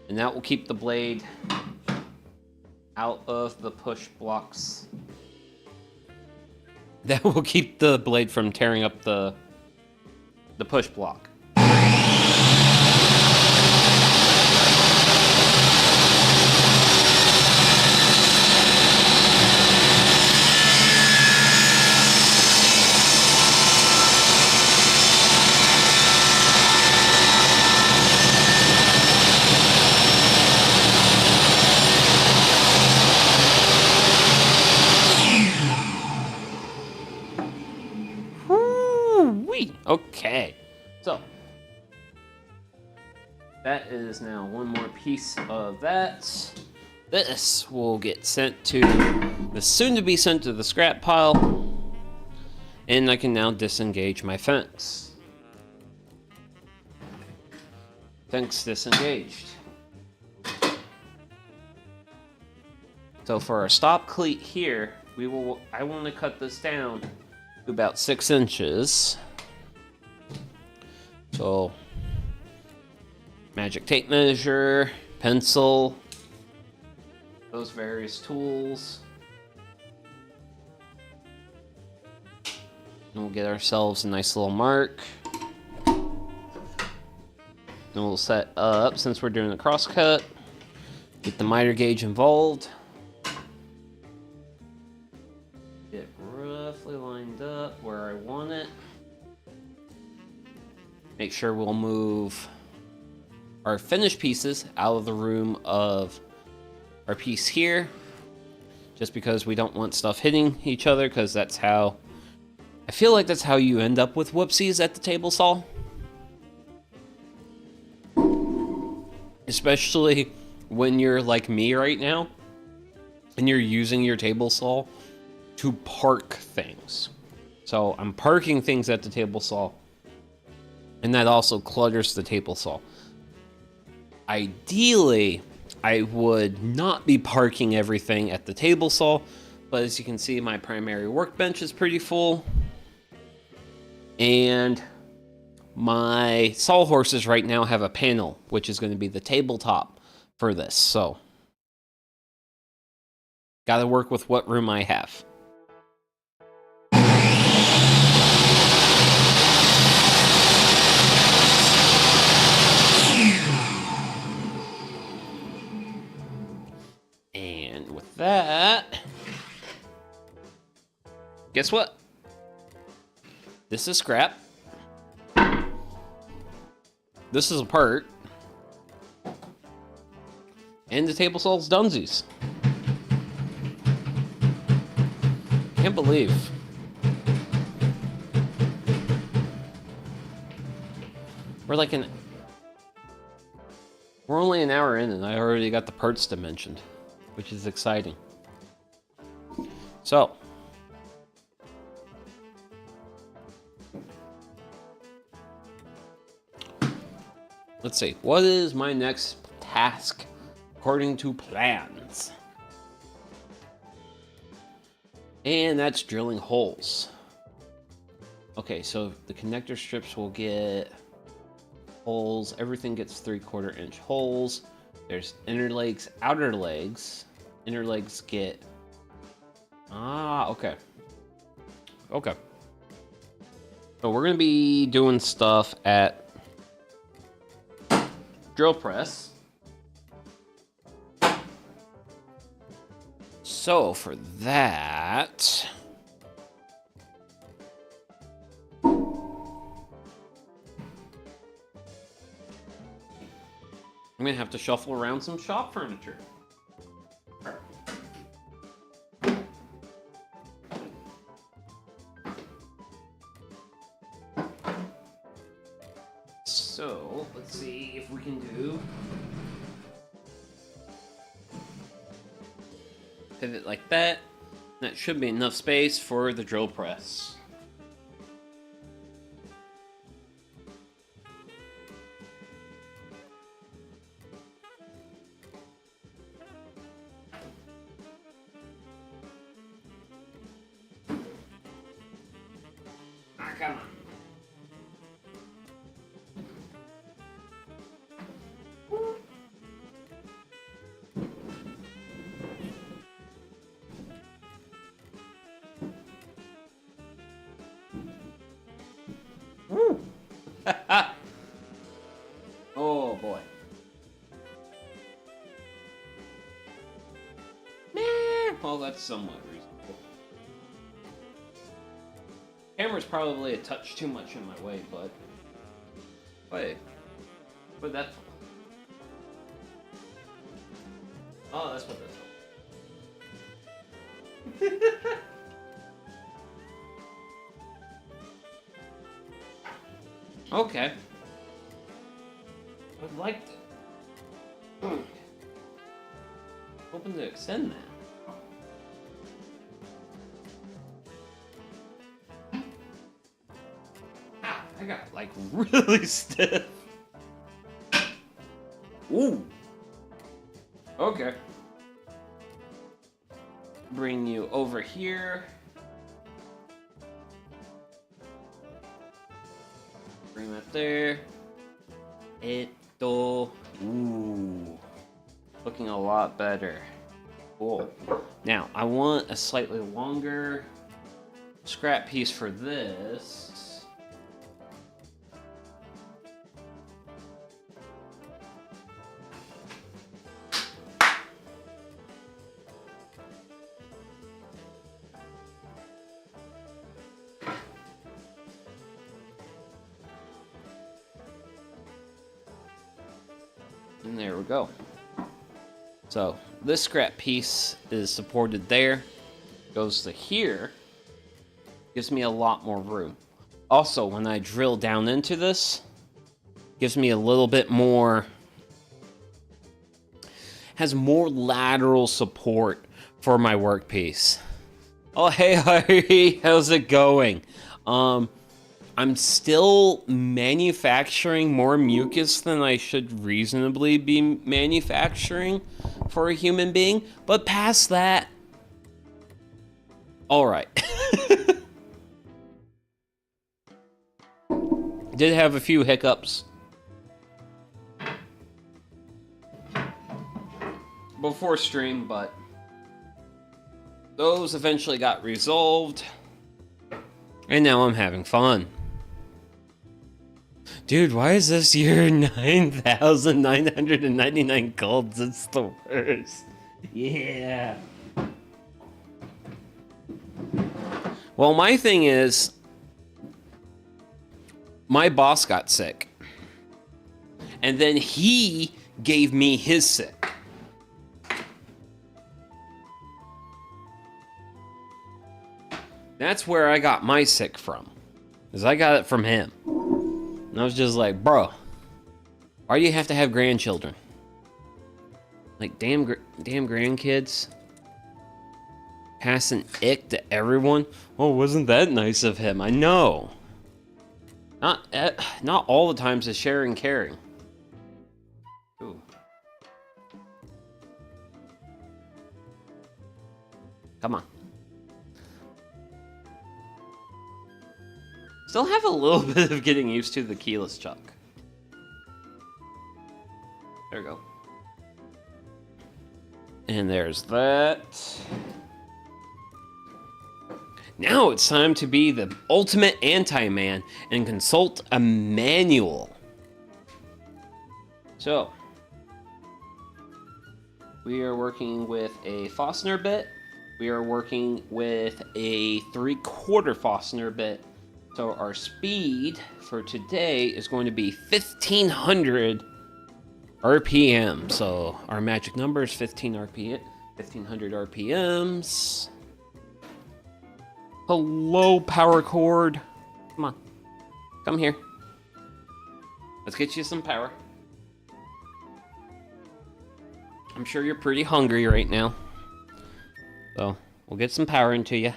And that will keep the blade out of the push blocks. That will keep the blade from tearing up the push block. Okay, so that is now one more piece of that. This will get sent to the soon-to-be sent to the scrap pile, and I can now disengage my fence. Fence disengaged. So for our stop cleat here, I want to cut this down to about 6 inches. So, magic tape measure, pencil, those various tools. And we'll get ourselves a nice little mark. And we'll set up, since we're doing a cross cut, get the miter gauge involved. Get roughly lined up where I want it. Make sure we'll move our finished pieces out of the room of our piece here, just because we don't want stuff hitting each other, because that's how, I feel like that's how you end up with whoopsies at the table saw. Especially when you're like me right now, and you're using your table saw to park things. So I'm parking things at the table saw, and that also clutters the table saw. Ideally, I would not be parking everything at the table saw, but as you can see, my primary workbench is pretty full. And my sawhorses right now have a panel, which is going to be the tabletop for this. So, gotta work with what room I have. And with that, guess what? This is scrap. This is a part. And the table saw's dunsies. Can't believe. We're only an hour in and I already got the parts dimensioned, which is exciting. So, let's see. What is my next task according to plans? And that's drilling holes. Okay, so the connector strips will get holes. Everything gets 3/4 inch holes. There's inner legs, outer legs. Inner legs get... okay. Okay. So we're going to be doing stuff at drill press. So for that, I'm gonna have to shuffle around some shop furniture. So, let's see if we can do pivot like that. That should be enough space for the drill press. Ah, come on. Oh boy. Well, that's somewhat reasonable. Camera's probably a touch too much in my way, but wait, what that for? Oh, that's what that's for. Okay. I'd like to. Hoping to extend that. Ah, I got like really stiff. Ooh. Okay. Bring you over here. Bring that there. Ooh. Looking a lot better. Cool. Now, I want a slightly longer scrap piece for this. And there we go. So this scrap piece is supported there, goes to here, gives me a lot more room. Also, when I drill down into this, gives me a little bit more, has more lateral support for my workpiece. Oh, hey, Harry, how's it going? I'm still manufacturing more mucus than I should reasonably be manufacturing for a human being, but past that, all right. Did have a few hiccups before stream, but those eventually got resolved, and now I'm having fun. Dude, why is this year 9,999 golds? It's the worst. Yeah. Well, my thing is, my boss got sick. And then he gave me his sick. That's where I got my sick from. Because I got it from him. And I was just like, bro, why do you have to have grandchildren? Like, damn grandkids. Passing ick to everyone. Oh, wasn't that nice of him? I know. Not all the times is sharing caring. Ooh. Come on. Still have a little bit of getting used to the keyless chuck. There we go. And there's that. Now it's time to be the ultimate anti-man and consult a manual. So, we are working with a Fastener bit. We are working with a 3/4 Fastener bit. So our speed for today is going to be 1500 RPM. So our magic number is 15 RPM, 1500 RPMs. Hello, power cord. Come on. Come here. Let's get you some power. I'm sure you're pretty hungry right now. So, we'll get some power into you.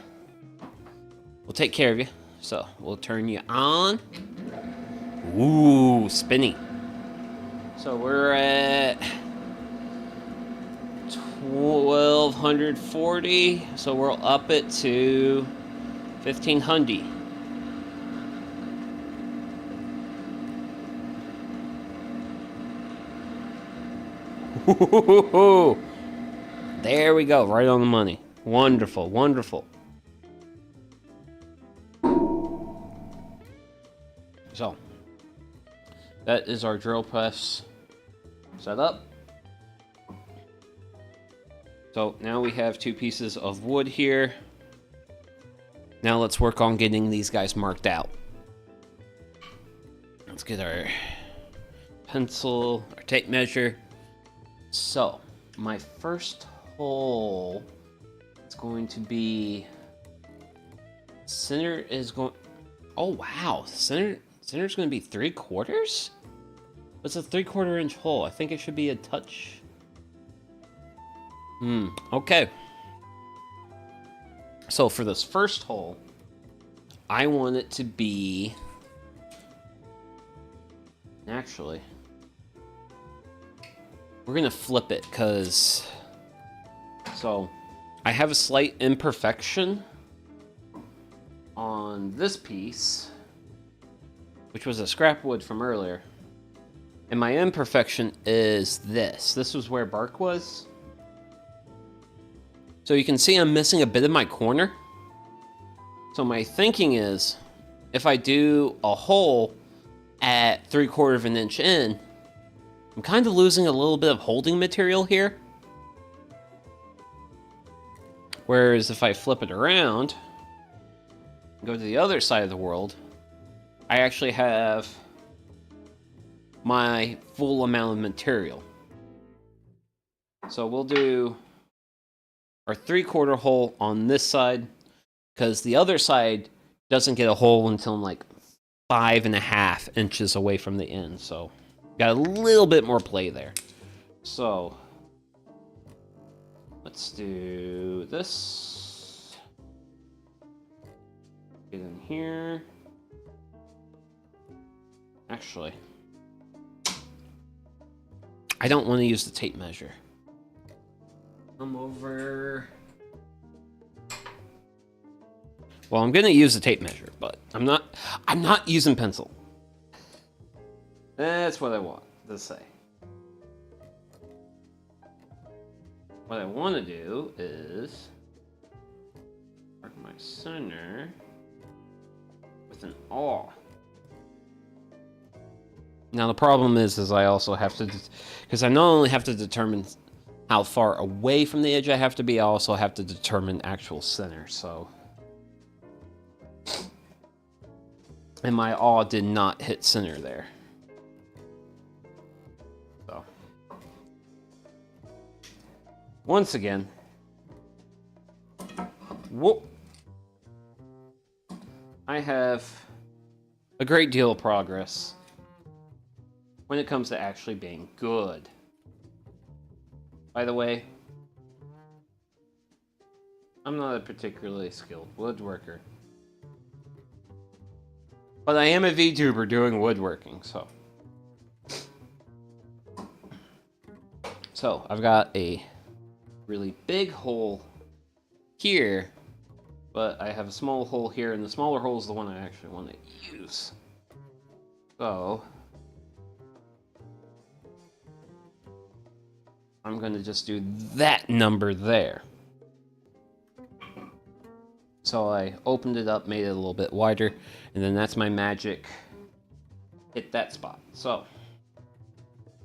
We'll take care of you. So, we'll turn you on. Ooh, spinny. So, we're at 1240. So, we'll up it to 1500. There we go, right on the money. Wonderful, wonderful. So, that is our drill press set up. So now we have 2 pieces of wood here. Now let's work on getting these guys marked out. Let's get our pencil, our tape measure. So, my first hole is going to be... Center is going... Oh, wow. Center's going to be 3/4? It's a 3/4 inch hole. I think it should be a touch. Okay. So, for this first hole, I want it to be... Actually... We're going to flip it, because... So, I have a slight imperfection on this piece, which was a scrap wood from earlier. And my imperfection is this. This was where bark was. So you can see I'm missing a bit of my corner. So my thinking is, if I do a hole at 3/4 of an inch in, I'm kind of losing a little bit of holding material here. Whereas if I flip it around, go to the other side of the world, I actually have my full amount of material. So we'll do our 3/4 hole on this side, because the other side doesn't get a hole until like 5.5 inches away from the end. So got a little bit more play there. So let's do this. Get in here. Actually, I don't want to use the tape measure. Come over. Well, I'm gonna use the tape measure, but I'm not using pencil. That's what I want to say. What I want to do is mark my center with an awl. Now the problem is I also have to, because I not only have to determine how far away from the edge I have to be, I also have to determine actual center. So, and my awl did not hit center there. So, once again, whoop, I have a great deal of progress when it comes to actually being good. By the way, I'm not a particularly skilled woodworker, but I am a VTuber doing woodworking, so I've got a really big hole here, but I have a small hole here, and the smaller hole is the one I actually want to use. So I'm going to just do that number there. So I opened it up, made it a little bit wider, and then that's my magic hit that spot. So,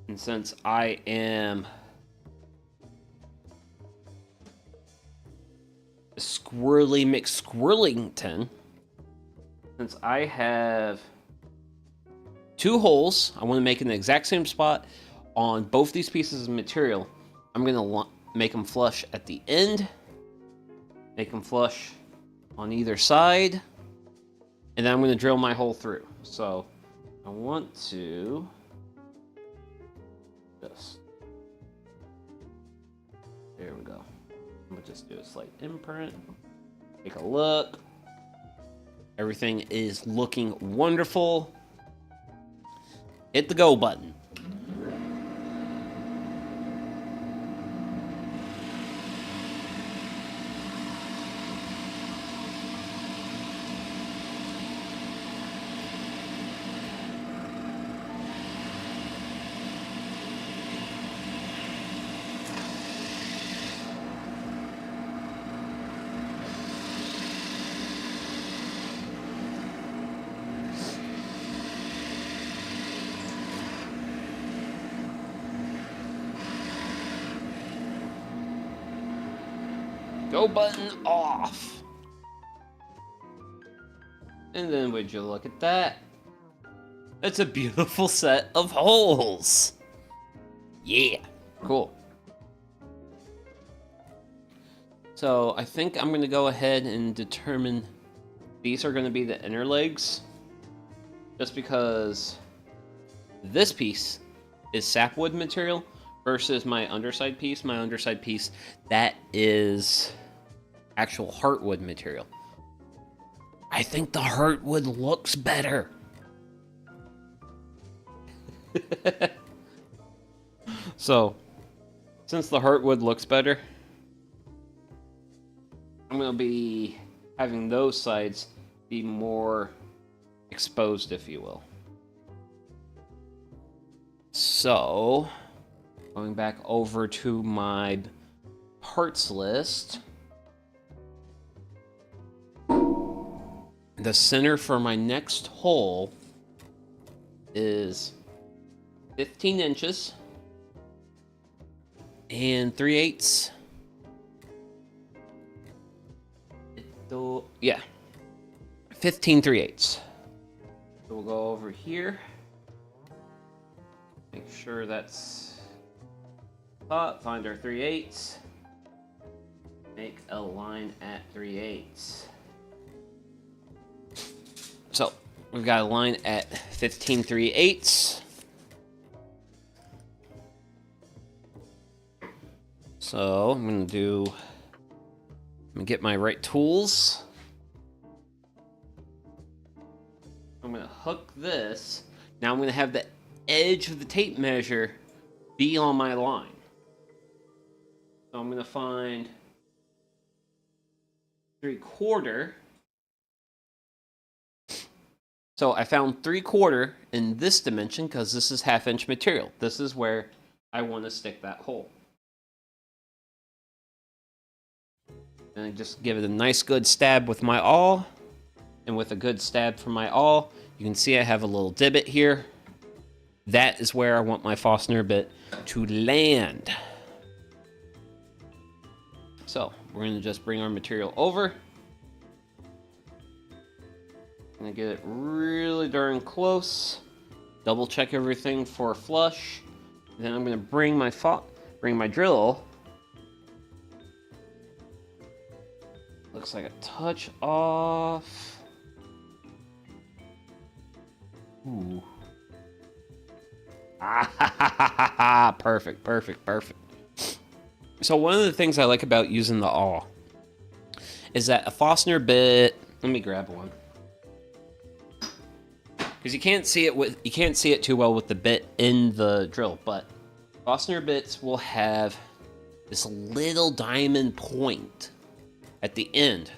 and since I am a squirrely McSquirlington, since I have 2 holes, I want to make it in the exact same spot. on both these pieces of material, I'm going to make them flush at the end, make them flush on either side, and then I'm going to drill my hole through. So I want to just, there we go. I'm going to just do a slight imprint. Take a look. Everything is looking wonderful. Hit the go button. Go button off. And then would you look at that? It's a beautiful set of holes. Yeah, cool. So I think I'm gonna go ahead and determine these are gonna be the inner legs, just because this piece is sapwood material versus my underside piece. My underside piece, that is actual heartwood material. I think the heartwood looks better. So, since the heartwood looks better, I'm going to be having those sides be more exposed, if you will. So, going back over to my parts list, the center for my next hole is 15 inches and 3/8. Yeah, 15 3/8. So we'll go over here. Make sure that's top. Find our 3/8. Make a line at 3/8. So we've got a line at 15 3/8. So I'm gonna get my right tools. I'm gonna hook this. Now I'm gonna have the edge of the tape measure be on my line. So I'm gonna find 3/4. So I found 3/4 in this dimension because this is 1/2 inch material. This is where I want to stick that hole. And I just give it a nice good stab with my awl. And with a good stab from my awl, you can see I have a little divot here. That is where I want my Fastener bit to land. So we're going to just bring our material over. I'm going to get it really darn close. Double check everything for flush. Then I'm going to bring my drill. Looks like a touch off. Ooh. Ah, perfect, perfect, perfect. So one of the things I like about using the awl is that a Fastener bit. Let me grab one because you can't see it too well with the bit in the drill. But Fastener bits will have this little diamond point at the end.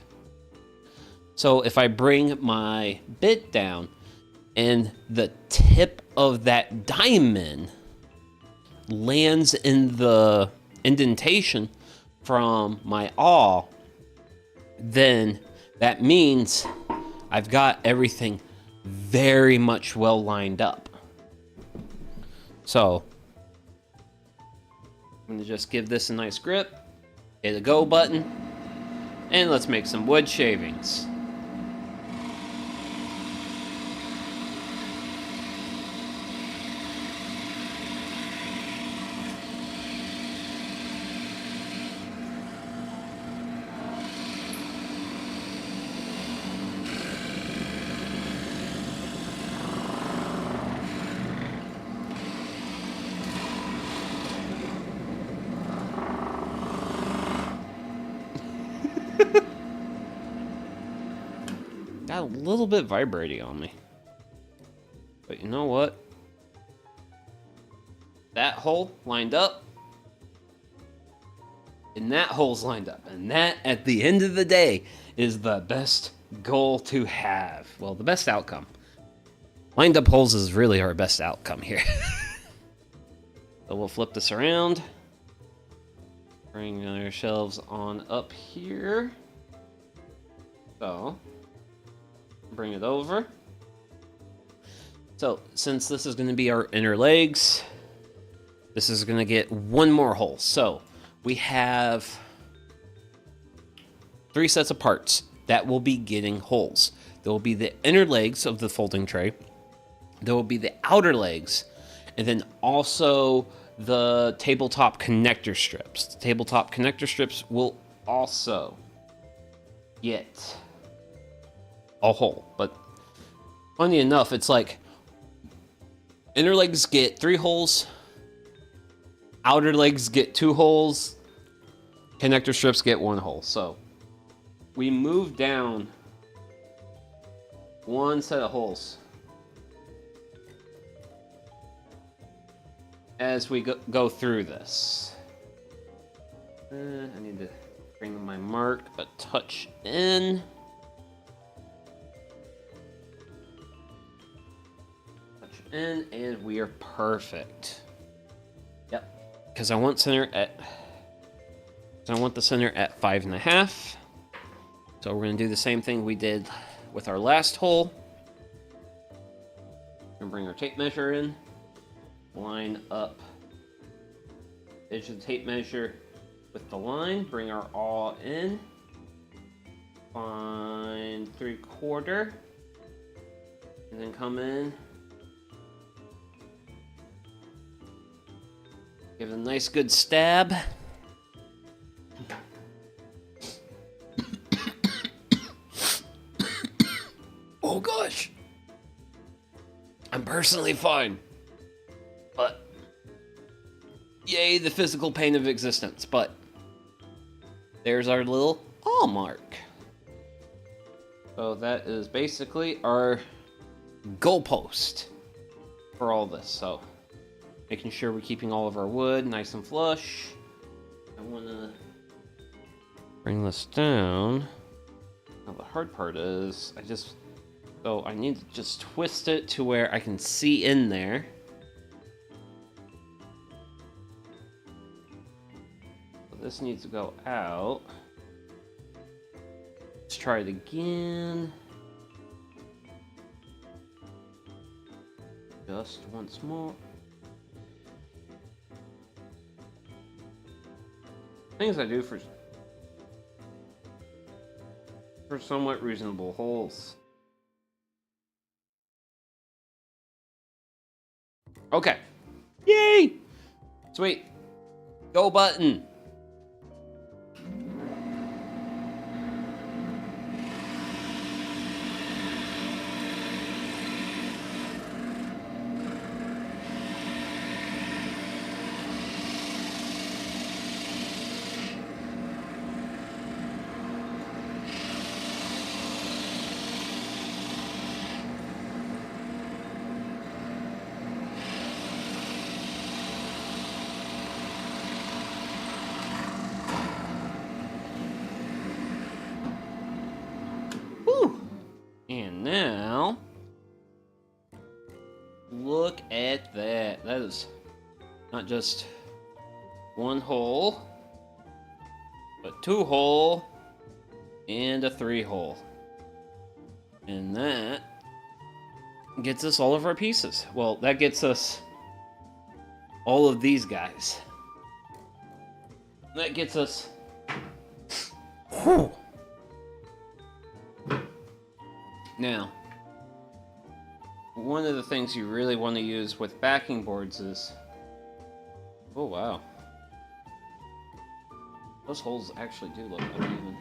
So if I bring my bit down and the tip of that diamond lands in the indentation from my awl, then that means I've got everything very much well lined up. So I'm going to just give this a nice grip, hit a go button, and let's make some wood shavings. little bit vibrating on me. But you know what? That hole lined up. And that hole's lined up. And that, at the end of the day, is the best goal to have. Well, the best outcome. Lined up holes is really our best outcome here. So we'll flip this around. Bring our shelves on up here. So, bring it over. So, since this is going to be our inner legs, this is going to get one more hole. So, we have 3 sets of parts that will be getting holes. There will be the inner legs of the folding tray. There will be the outer legs. And then also the tabletop connector strips. The tabletop connector strips will also get a hole. But funny enough, it's like inner legs get 3 holes. Outer legs get 2 holes. Connector strips get 1 hole. So we move down 1 set of holes as we go through this. I need to bring my mark, but touch in. Touch in, and we are perfect. Yep, because I want the center at 5.5. So we're going to do the same thing we did with our last hole. We're going to bring our tape measure in. Line up edge of the tape measure with the line. Bring our awl in. Find 3/4. And then come in. Give it a nice good stab. Oh gosh. I'm personally fine. But yay, the physical pain of existence. But there's our little awl mark. So that is basically our goalpost for all this. So making sure we're keeping all of our wood nice and flush. I want to bring this down. Now the hard part is I need to just twist it to where I can see in there. So this needs to go out. Let's try it again. Just once more. Things I do for somewhat reasonable holes. Okay. Yay! Sweet. Go button. And now, look at that. That is not just 1 hole, but 2 hole and a 3 hole. And that gets us all of our pieces. Well, that gets us all of these guys. That gets us... Whew. Now, one of the things you really want to use with backing boards is... Oh, wow. Those holes actually do look uneven.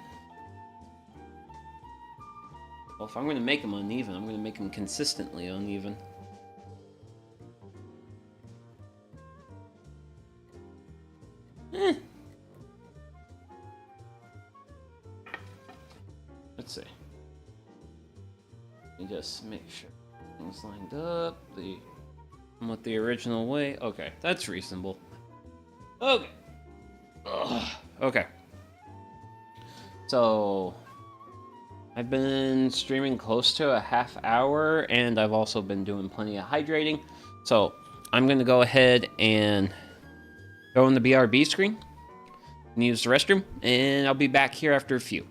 Well, if I'm going to make them uneven, I'm going to make them consistently uneven. Let's see. Everything's lined up. I'm with the original way. Okay, that's reasonable. Okay. Ugh. Okay. So I've been streaming close to a half hour, and I've also been doing plenty of hydrating. So I'm gonna go ahead and go in the BRB screen and use the restroom, and I'll be back here after a few.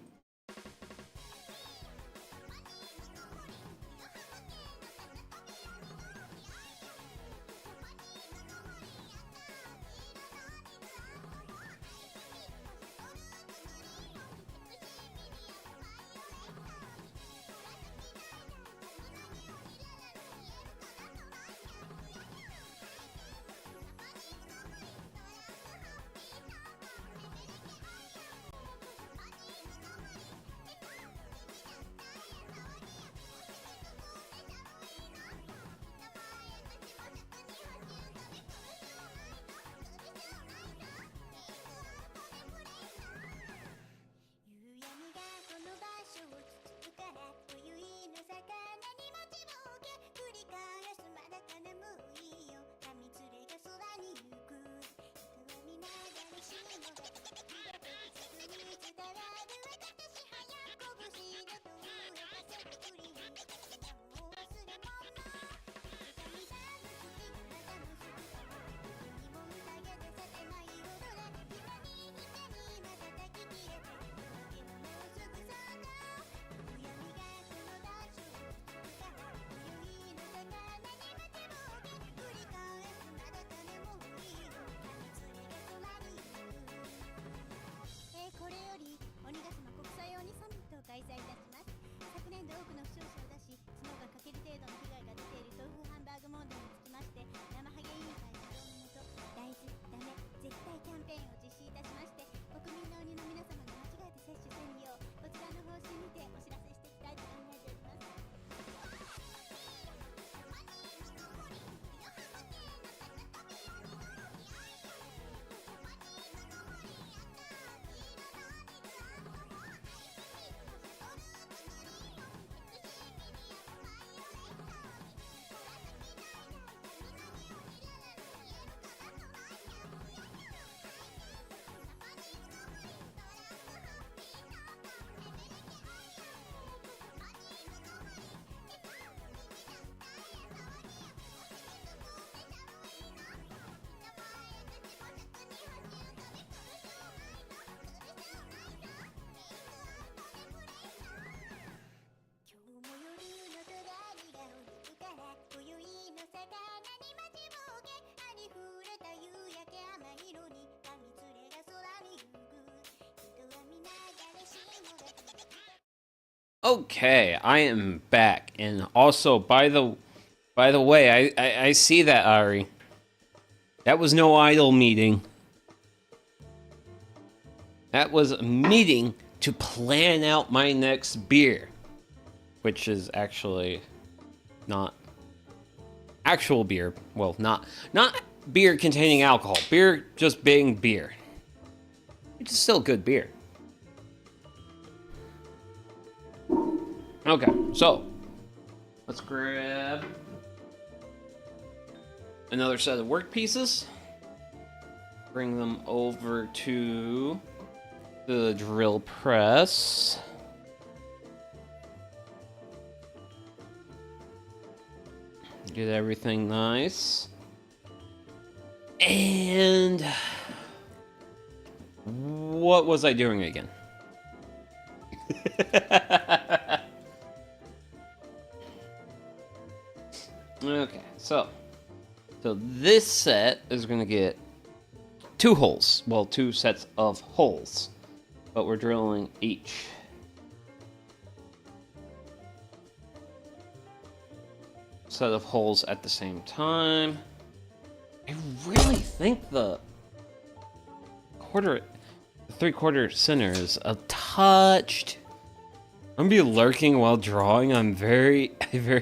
Okay, I am back, and also by the way, I see that, Ari. That was no idle meeting. That was a meeting to plan out my next beer, which is actually not actual beer. Well, not beer containing alcohol. Beer just being beer. Which is still good beer. Okay, so let's grab another set of work pieces. Bring them over to the drill press. Get everything nice. And what was I doing again? Okay, so this set is gonna get 2 holes. Well, 2 sets of holes, but we're drilling each. Set of holes at the same time. I really think the 3/4 center is a touched. I'm gonna be lurking while drawing. I very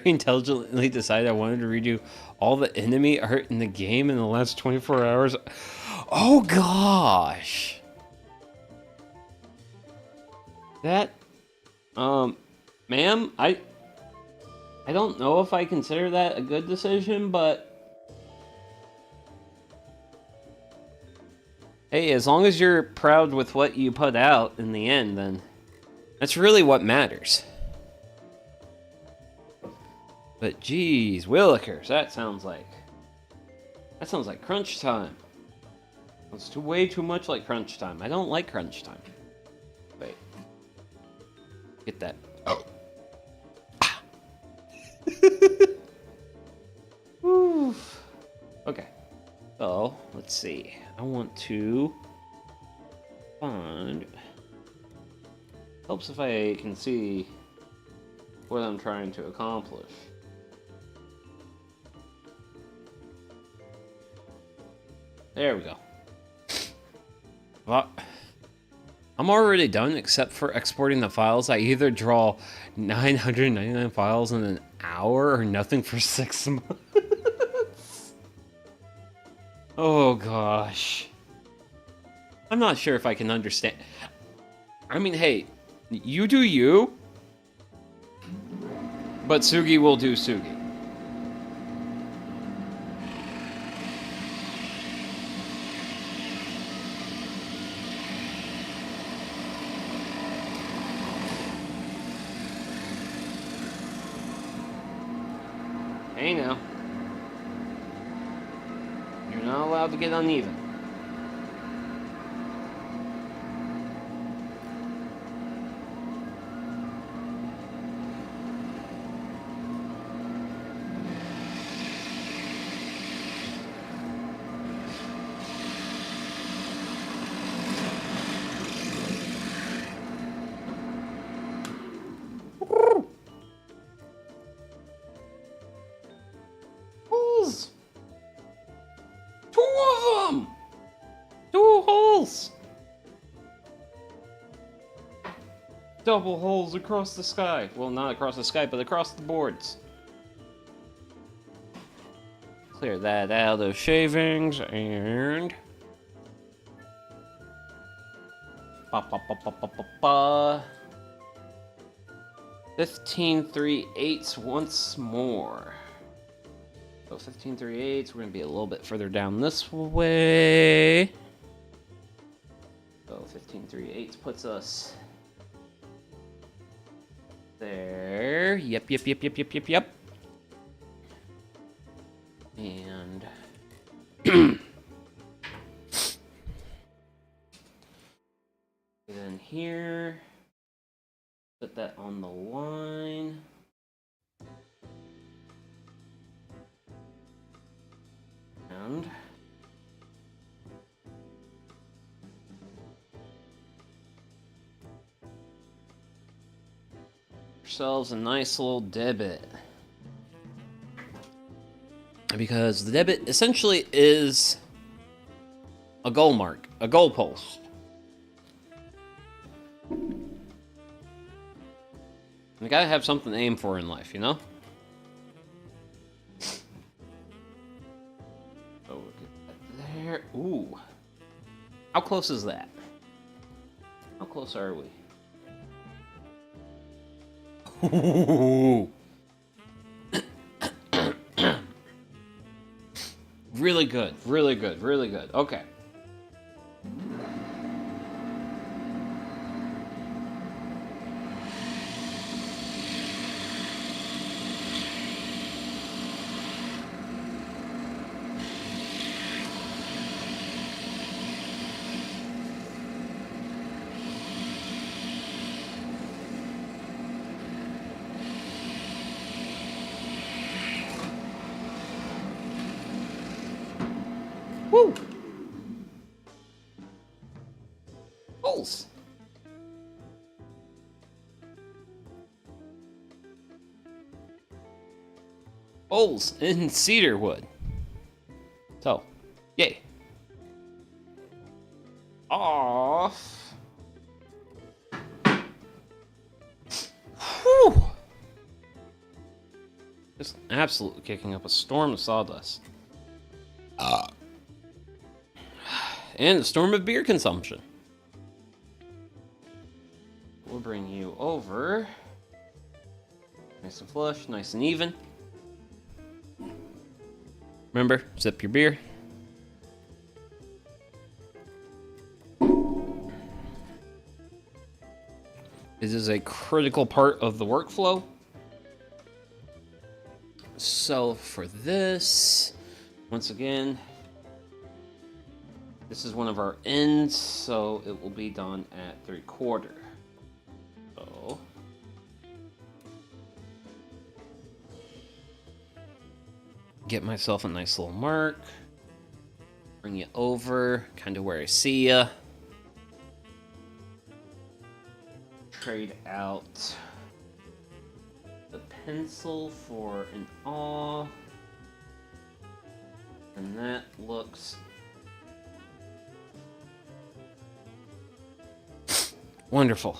intelligently decided I wanted to redo all the enemy art in the game in the last 24 hours. Oh gosh. That, ma'am, I don't know if I consider that a good decision, but hey, as long as you're proud with what you put out in the end, then that's really what matters. But geez, Willikers, that sounds like crunch time. It's way too much like crunch time. I don't like crunch time. Wait. Get that. Oh. Whew. Okay. So, let's see. I want to find... Helps if I can see what I'm trying to accomplish. There we go. Well, I'm already done except for exporting the files. I either draw 999 files in an hour or nothing for 6 months. Oh gosh. I'm not sure if I can understand. I mean, hey, you do you, but Sugi will do Sugi. Hey now. You're not allowed to get uneven. Holes! 2 of them! 2 holes! Double holes across the sky. Well, not across the sky, but across the boards. Clear that out of shavings and... Ba, ba, ba, ba, ba, ba, ba. 15 3/8 once more. So 15 3/8, we're gonna be a little bit further down this way. So 15 3/8 puts us there. Yep. And then here, put that on the line. And ourselves a nice little divot. Because the divot essentially is a goal mark, a goal post. You gotta have something to aim for in life, you know? So we'll get that there. Ooh. How close is that? How close are we? Ooh. Really good, really good, really good. Okay. Woo! Holes! Holes in cedar wood. So, yay. Off. Whew! Just absolutely kicking up a storm of sawdust. And a storm of beer consumption. We'll bring you over. Nice and flush, nice and even. Remember, sip your beer. This is a critical part of the workflow. So for this, once again, this is one of our ends, so it will be done at 3/4. So get myself a nice little mark. Bring it over, kind of where I see ya. Trade out the pencil for an awl. And that looks wonderful.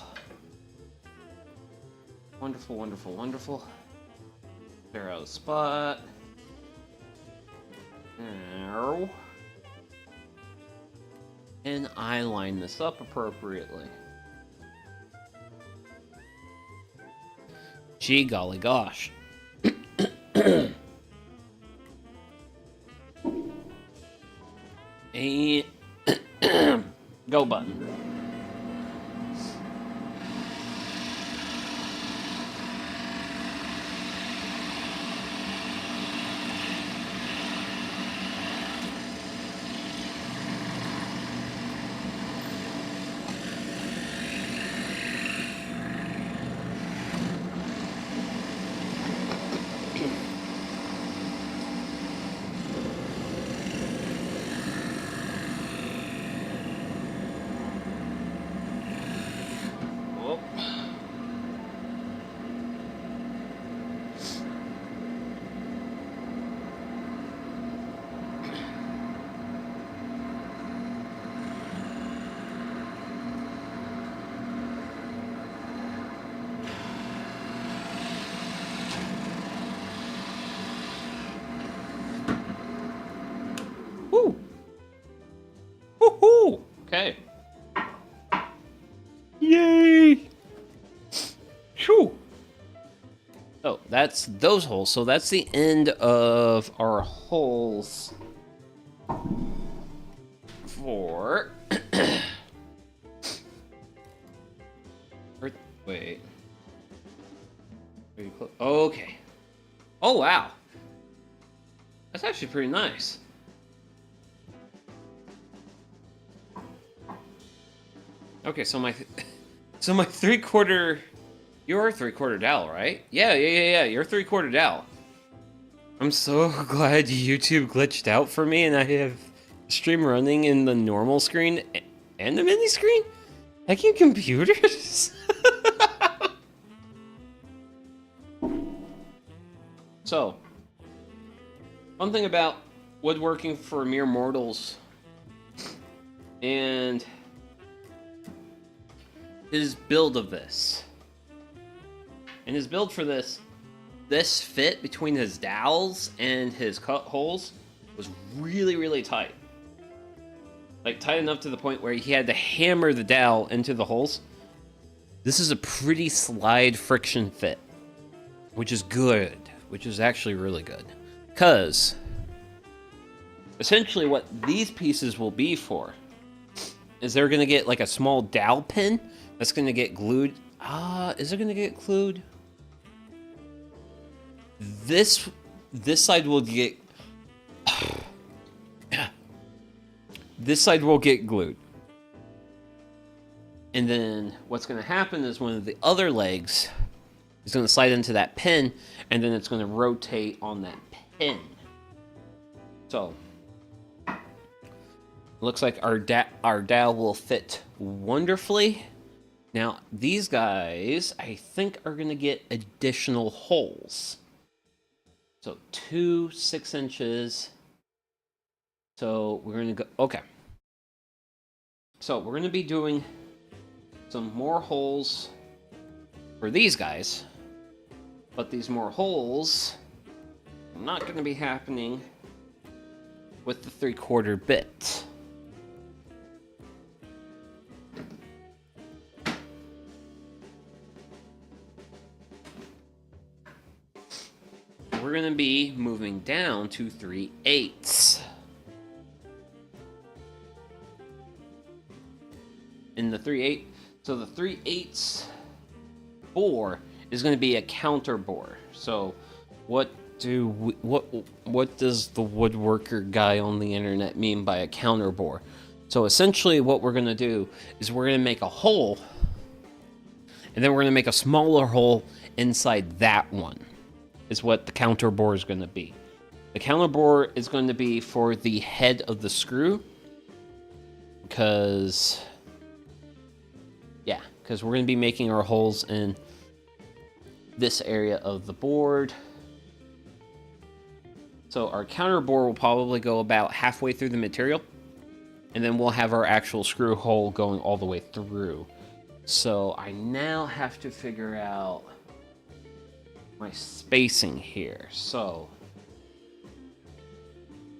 Wonderful, wonderful, wonderful. Clear out a spot. Now. And I line this up appropriately. Gee golly gosh. And go button. Woo! Woohoo! Okay. Yay! Shoo! So that's those holes. So that's the end of our holes for. Wait. Okay. Oh wow. That's actually pretty nice. Okay, so my 3/4, you're 3/4 dowel, right? Yeah, you're 3/4 dowel. I'm so glad YouTube glitched out for me and I have stream running in the normal screen and the mini screen? Hacking computers? So, one thing about woodworking for mere mortals and his build of this. And his build for this fit between his dowels and his cut holes was really, really tight. Like tight enough to the point where he had to hammer the dowel into the holes. This is a pretty slide friction fit, which is good, which is actually really good. Because essentially what these pieces will be for is they're gonna get like a small dowel pin that's gonna get glued. Is it gonna get glued? This side will get. This side will get glued. And then what's gonna happen is one of the other legs is gonna slide into that pin, and then it's gonna rotate on that pin. So looks like our dowel will fit wonderfully. Now, these guys, I think, are going to get additional holes. So, 2 6 inches. So, we're going to go... Okay. So, we're going to be doing some more holes for these guys. But these more holes are not going to be happening with the 3/4 bit. to be moving down to 3/8. In the 3/8, so the 3/8 bore is going to be a counter bore. So what does the woodworker guy on the internet mean by a counter bore? So essentially what we're going to do is we're going to make a hole, and then we're going to make a smaller hole inside that one, is what the counter bore is going to be. The counter bore is going to be for the head of the screw, because we're going to be making our holes in this area of the board. So our counter bore will probably go about halfway through the material, and then we'll have our actual screw hole going all the way through. So I now have to figure out my spacing here. So,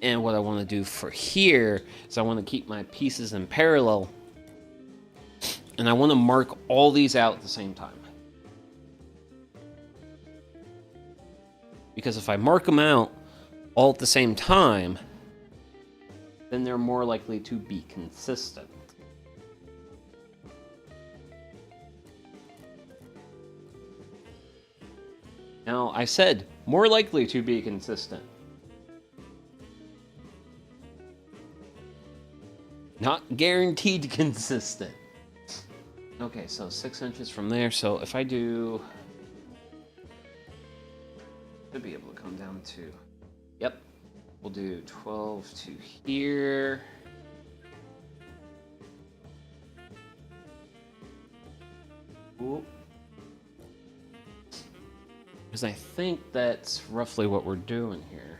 and what I want to do for here is I want to keep my pieces in parallel, and I want to mark all these out at the same time. Because if I mark them out all at the same time, then they're more likely to be consistent. Now, I said more likely to be consistent. Not guaranteed consistent. Okay, so 6 inches from there. So if I do... should be able to come down to... Yep. We'll do 12 to here. Ooh. Because I think that's roughly what we're doing here.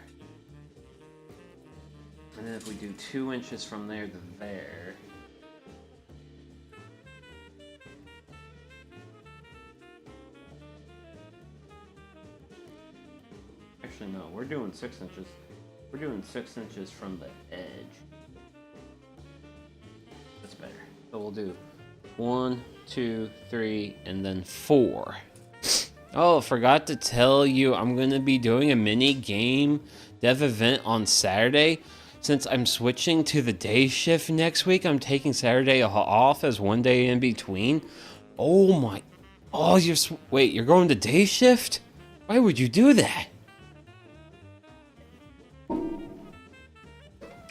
And then if we do 2 inches from there to there... Actually, no, we're doing 6 inches. We're doing 6 inches from the edge. That's better. So we'll do 1, 2, 3, and then 4. Oh, forgot to tell you, I'm going to be doing a mini game dev event on Saturday. Since I'm switching to the day shift next week, I'm taking Saturday off as one day in between. Oh my... Oh, wait, you're going to day shift? Why would you do that?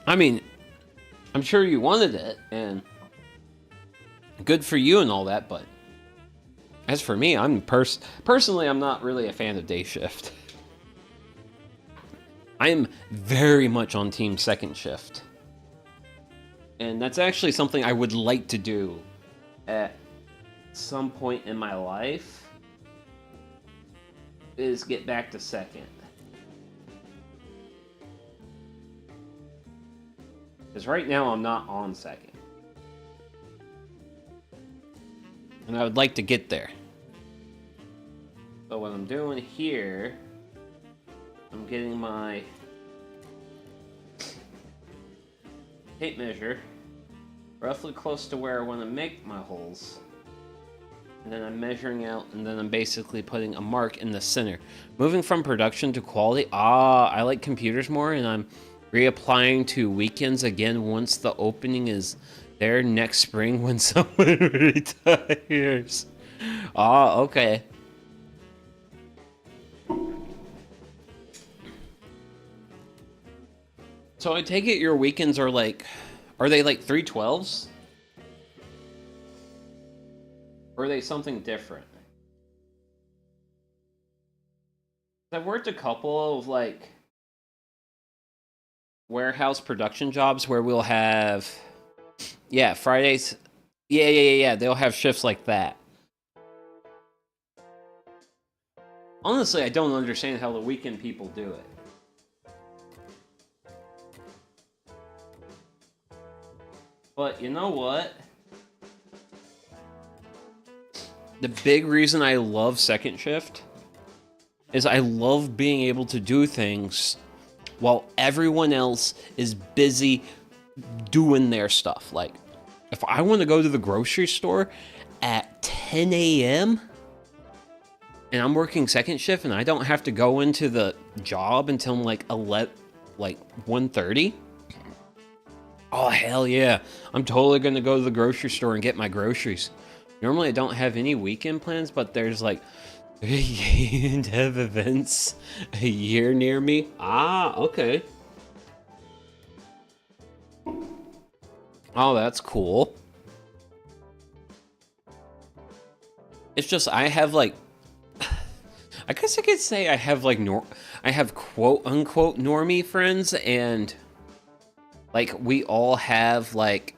I mean, I'm sure you wanted it, and good for you and all that, but as for me, I'm personally, I'm not really a fan of day shift. I am very much on team second shift. And that's actually something I would like to do at some point in my life, is get back to second. Because right now I'm not on second. And I would like to get there. So what I'm doing here, I'm getting my tape measure roughly close to where I want to make my holes. And then I'm measuring out, and then I'm basically putting a mark in the center. Moving from production to quality. I like computers more, and I'm reapplying to weekends again once the opening is there next spring when someone retires. Okay. So I take it your weekends are like, are they like 3/12s? Or are they something different? I've worked a couple of like warehouse production jobs where we'll have, Fridays. Yeah. They'll have shifts like that. Honestly, I don't understand how the weekend people do it. But you know what? The big reason I love second shift is I love being able to do things while everyone else is busy doing their stuff. Like, if I want to go to the grocery store at 10 a.m., and I'm working second shift, and I don't have to go into the job until like 1:30. Oh, hell yeah. I'm totally going to go to the grocery store and get my groceries. Normally, I don't have any weekend plans, but there's like and have events a year near me. Ah, okay. Oh, that's cool. It's just I have like, I guess I could say I have like I have quote unquote normie friends, and like we all have like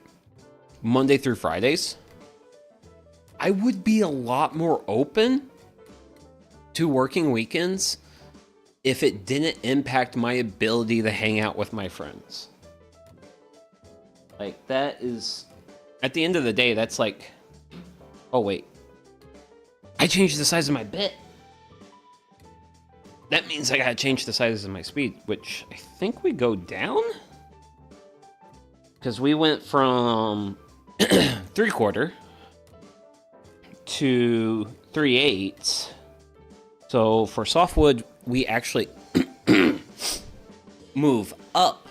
Monday through Fridays. I would be a lot more open to working weekends if it didn't impact my ability to hang out with my friends. Like, that is, at the end of the day, that's like, oh wait, I changed the size of my bit. That means I gotta change the size of my speed, which I think we go down? Because we went from 3/4 to 3/8. So for softwood, we actually move up.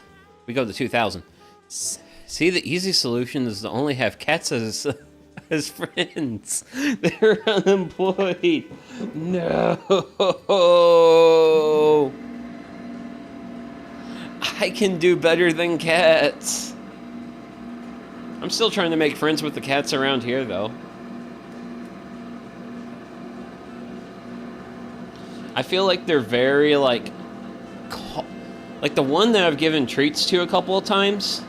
We go to 2,000. See, the easy solution is to only have cats as friends. They're unemployed. No. I can do better than cats. I'm still trying to make friends with the cats around here, though. I feel like they're very, like the one that I've given treats to a couple of times,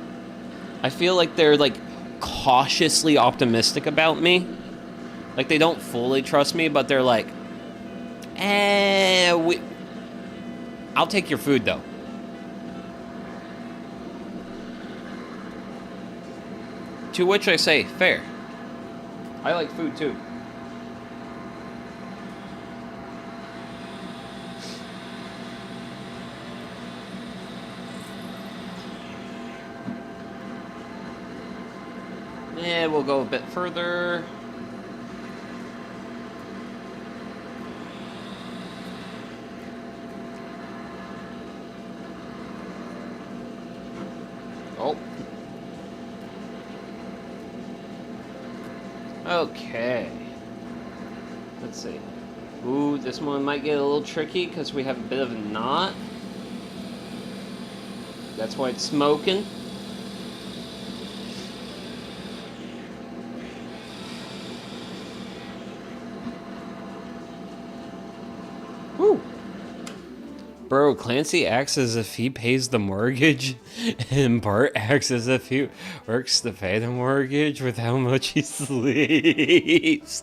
I feel like they're, like, cautiously optimistic about me. Like, they don't fully trust me, but they're like, I'll take your food, though. To which I say, fair. I like food, too. Yeah, we'll go a bit further. Oh. Okay. Let's see. Ooh, this one might get a little tricky because we have a bit of a knot. That's why it's smoking. Woo! Bro, Clancy acts as if he pays the mortgage, and Bart acts as if he works to pay the mortgage with how much he sleeps.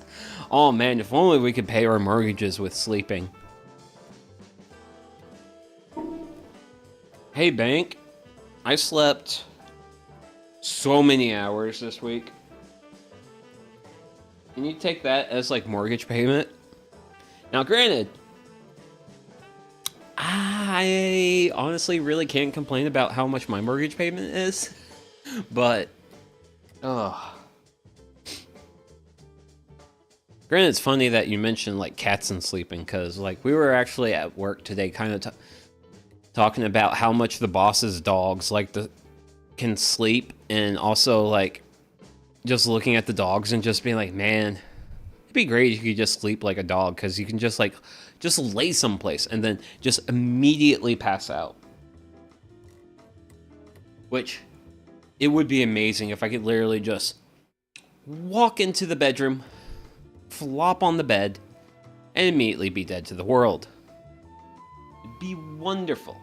Oh man, if only we could pay our mortgages with sleeping. Hey bank, I slept so many hours this week. Can you take that as like mortgage payment? Now granted, I honestly really can't complain about how much my mortgage payment is, but, granted, it's funny that you mentioned, like, cats and sleeping, because, like, we were actually at work today kind of talking about how much the boss's dogs, like, can sleep, and also, like, just looking at the dogs and just being like, man, it'd be great if you could just sleep like a dog, because you can just, like, just lay someplace and then just immediately pass out. Which, it would be amazing if I could literally just walk into the bedroom, flop on the bed, and immediately be dead to the world. It'd be wonderful.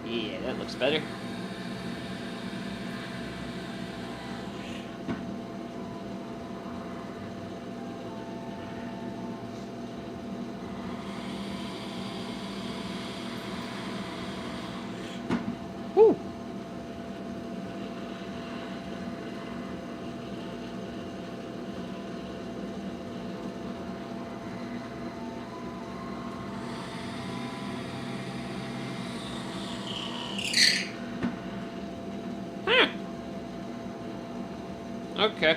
Yeah, that looks better. Woo. Okay.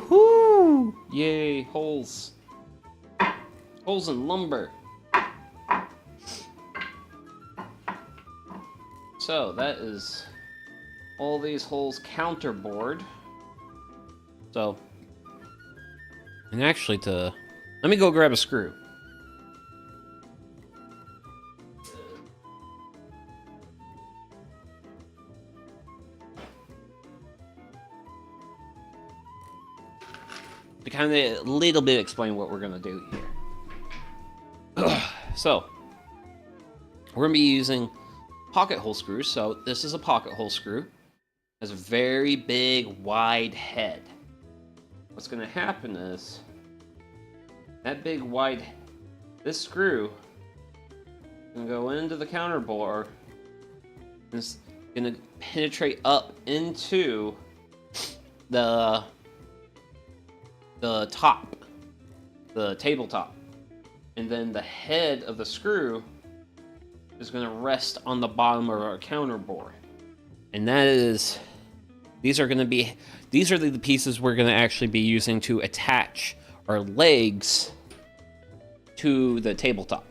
Woohoo! Yay, holes. Holes in lumber. So that is all these holes counterboard. So, and actually let me go grab a screw. To kind of a little bit explain what we're going to do here. So, we're going to be using pocket hole screws. So, this is a pocket hole screw. It has a very big, wide head. What's going to happen is, that big, wide, this screw is going to go into the counterbore, and it's going to penetrate up into the top, the tabletop, and then the head of the screw is going to rest on the bottom of our counterbore, and these are the pieces we're going to actually be using to attach our legs to the tabletop,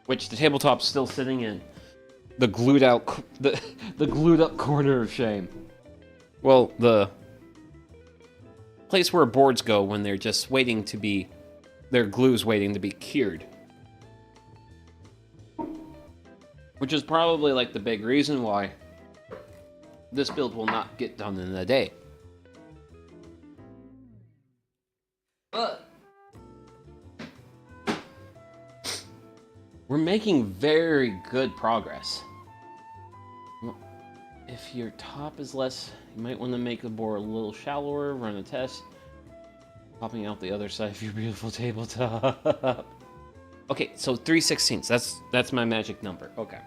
which the tabletop's still sitting in the glued up corner of shame. Well, the place where boards go when they're just waiting to be, their glue's waiting to be cured. Which is probably like the big reason why this build will not get done in a day. But we're making very good progress. If your top is less, you might want to make the bore a little shallower, run a test. Popping out the other side of your beautiful tabletop. Okay, so 3/16. That's my magic number. Okay.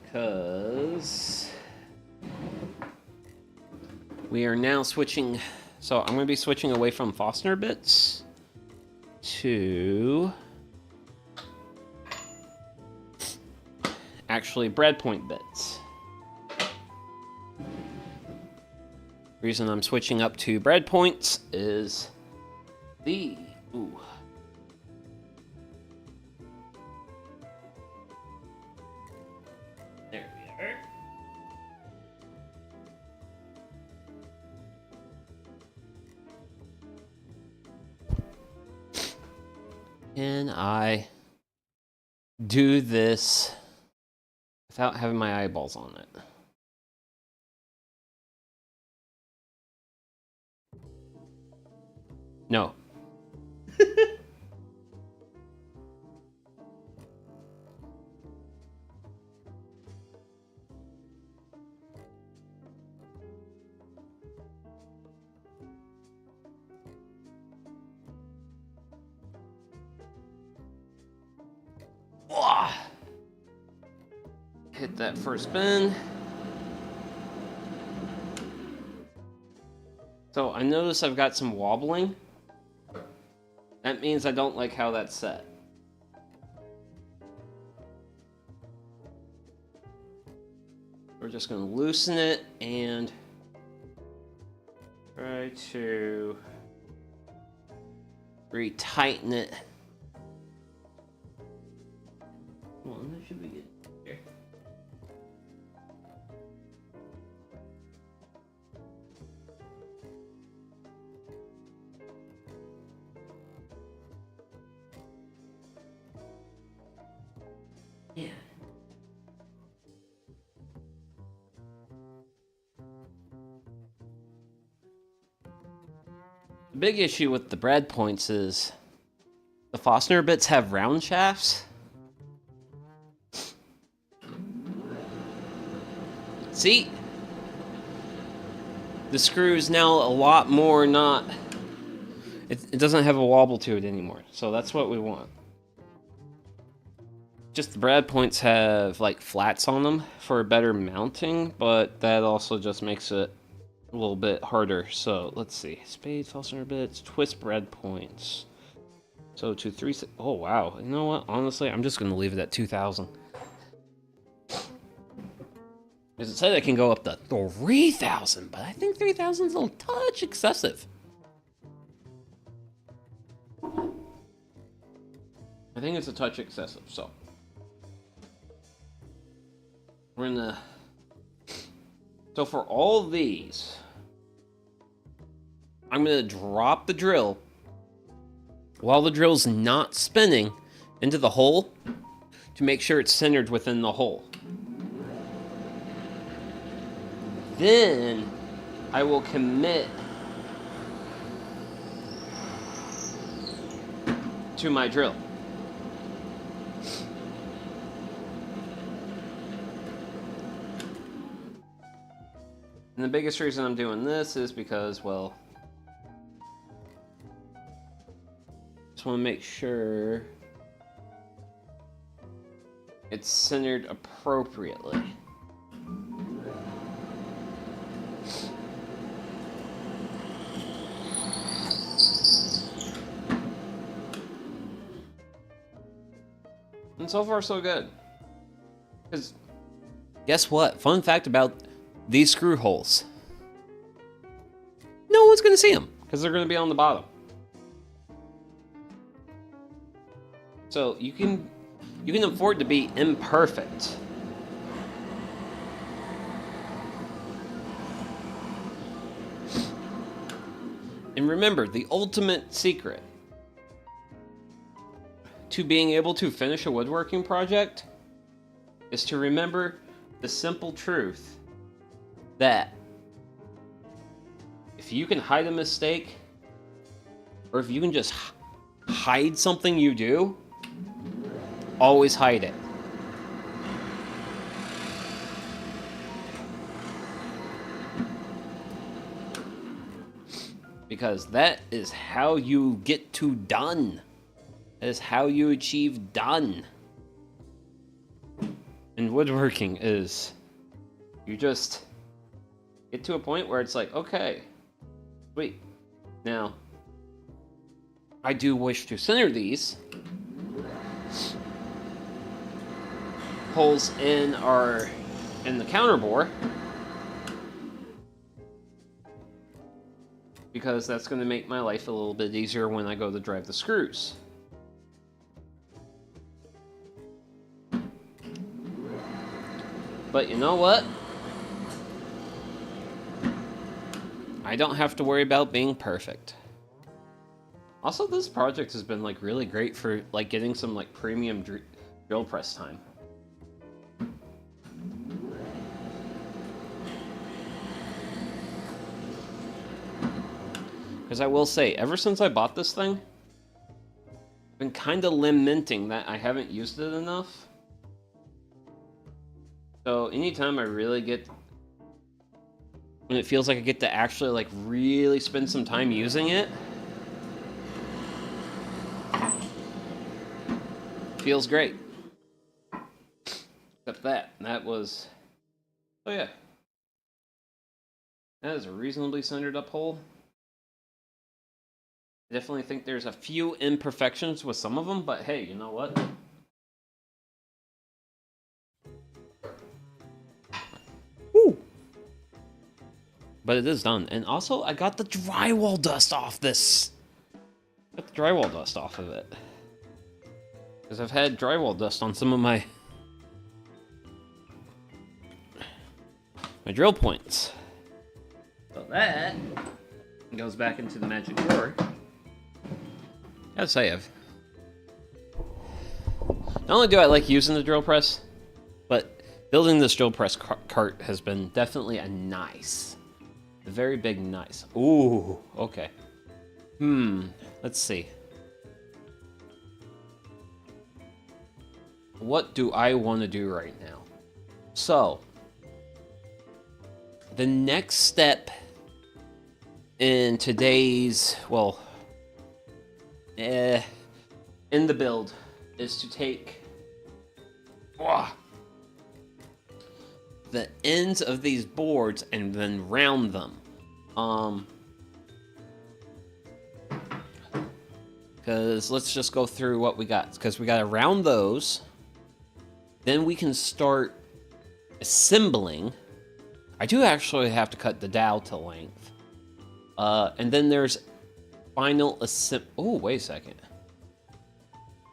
Because we are now switching. So I'm going to be switching away from Fastener bits to actually breadpoint bits. The reason I'm switching up to breadpoints is the there we are. Can I do this without having my eyeballs on it? No. Hit that first bin. So I notice I've got some wobbling. That means I don't like how that's set. We're just going to loosen it and try to retighten it. Come on, that should be good. Here. Yeah. The big issue with the breadpoints is the Fastener bits have round shafts. See? The screw is now a lot more not... It doesn't have a wobble to it anymore, so that's what we want. Just the brad points have like flats on them for better mounting, but that also just makes it a little bit harder. So let's see, spade, Fastener bits, twist brad points. So to 3, oh wow, you know what? Honestly, I'm just gonna leave it at 2,000. Because it said it can go up to 3,000, but I think 3,000 is a little touch excessive. I think it's a touch excessive, so. We're gonna... So for all of these, I'm gonna drop the drill while the drill's not spinning into the hole to make sure it's centered within the hole. Then I will commit to my drill. And the biggest reason I'm doing this is because, well, just want to make sure it's centered appropriately. And so far, so good. Because, guess what? Fun fact about these screw holes. No one's going to see them, because they're going to be on the bottom. So, you can afford to be imperfect. And remember, the ultimate secret to being able to finish a woodworking project is to remember the simple truth that if you can hide a mistake, or if you can just hide something you do, always hide it. Because that is how you get to done. That is how you achieve done. And woodworking is, you just get to a point where it's like, okay, sweet. Now, I do wish to center these holes in the counterbore, because that's going to make my life a little bit easier when I go to drive the screws. But you know what? I don't have to worry about being perfect. Also, this project has been like really great for like getting some like premium drill press time. Because I will say, ever since I bought this thing, I've been kind of lamenting that I haven't used it enough. So anytime I really get, when it feels like I get to actually like really spend some time using it, feels great. Except that was, oh yeah, that is a reasonably centered up hole. I definitely think there's a few imperfections with some of them, but hey, you know what? Woo! But it is done. And also, I got the drywall dust off this. Got the drywall dust off of it. Because I've had drywall dust on some of my drill points. So that goes back into the magic drawer. Gotta say, not only do I like using the drill press, but building this drill press cart has been definitely a very big nice. Ooh, okay. Let's see. What do I want to do right now? So, the next step in today's, well, in the build is to take the ends of these boards and then round them. Because let's just go through what we got. Because we got to round those. Then we can start assembling I do actually have to cut the dowel to length. And then there's final oh, wait a second.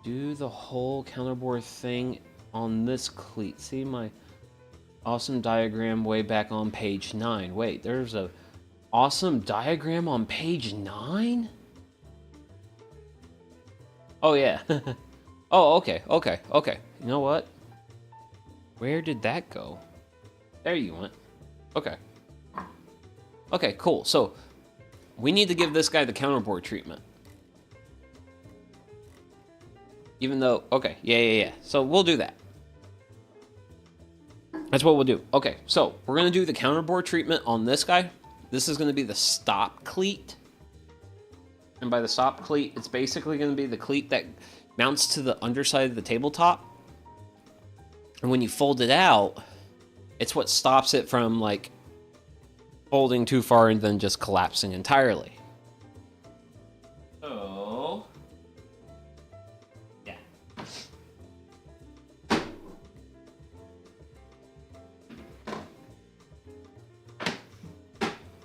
Do the whole counterbore thing on this cleat. See my awesome diagram way back on page 9. Wait, there's a awesome diagram on page 9? Oh, yeah. Oh, okay. You know what? Where did that go? There you went. Okay, cool. So, we need to give this guy the counterbore treatment. Even though, okay, yeah. So, we'll do that. That's what we'll do. Okay, so, we're going to do the counterbore treatment on this guy. This is going to be the stop cleat. And by the stop cleat, it's basically going to be the cleat that mounts to the underside of the tabletop. And when you fold it out, it's what stops it from, like, folding too far and then just collapsing entirely. So, yeah.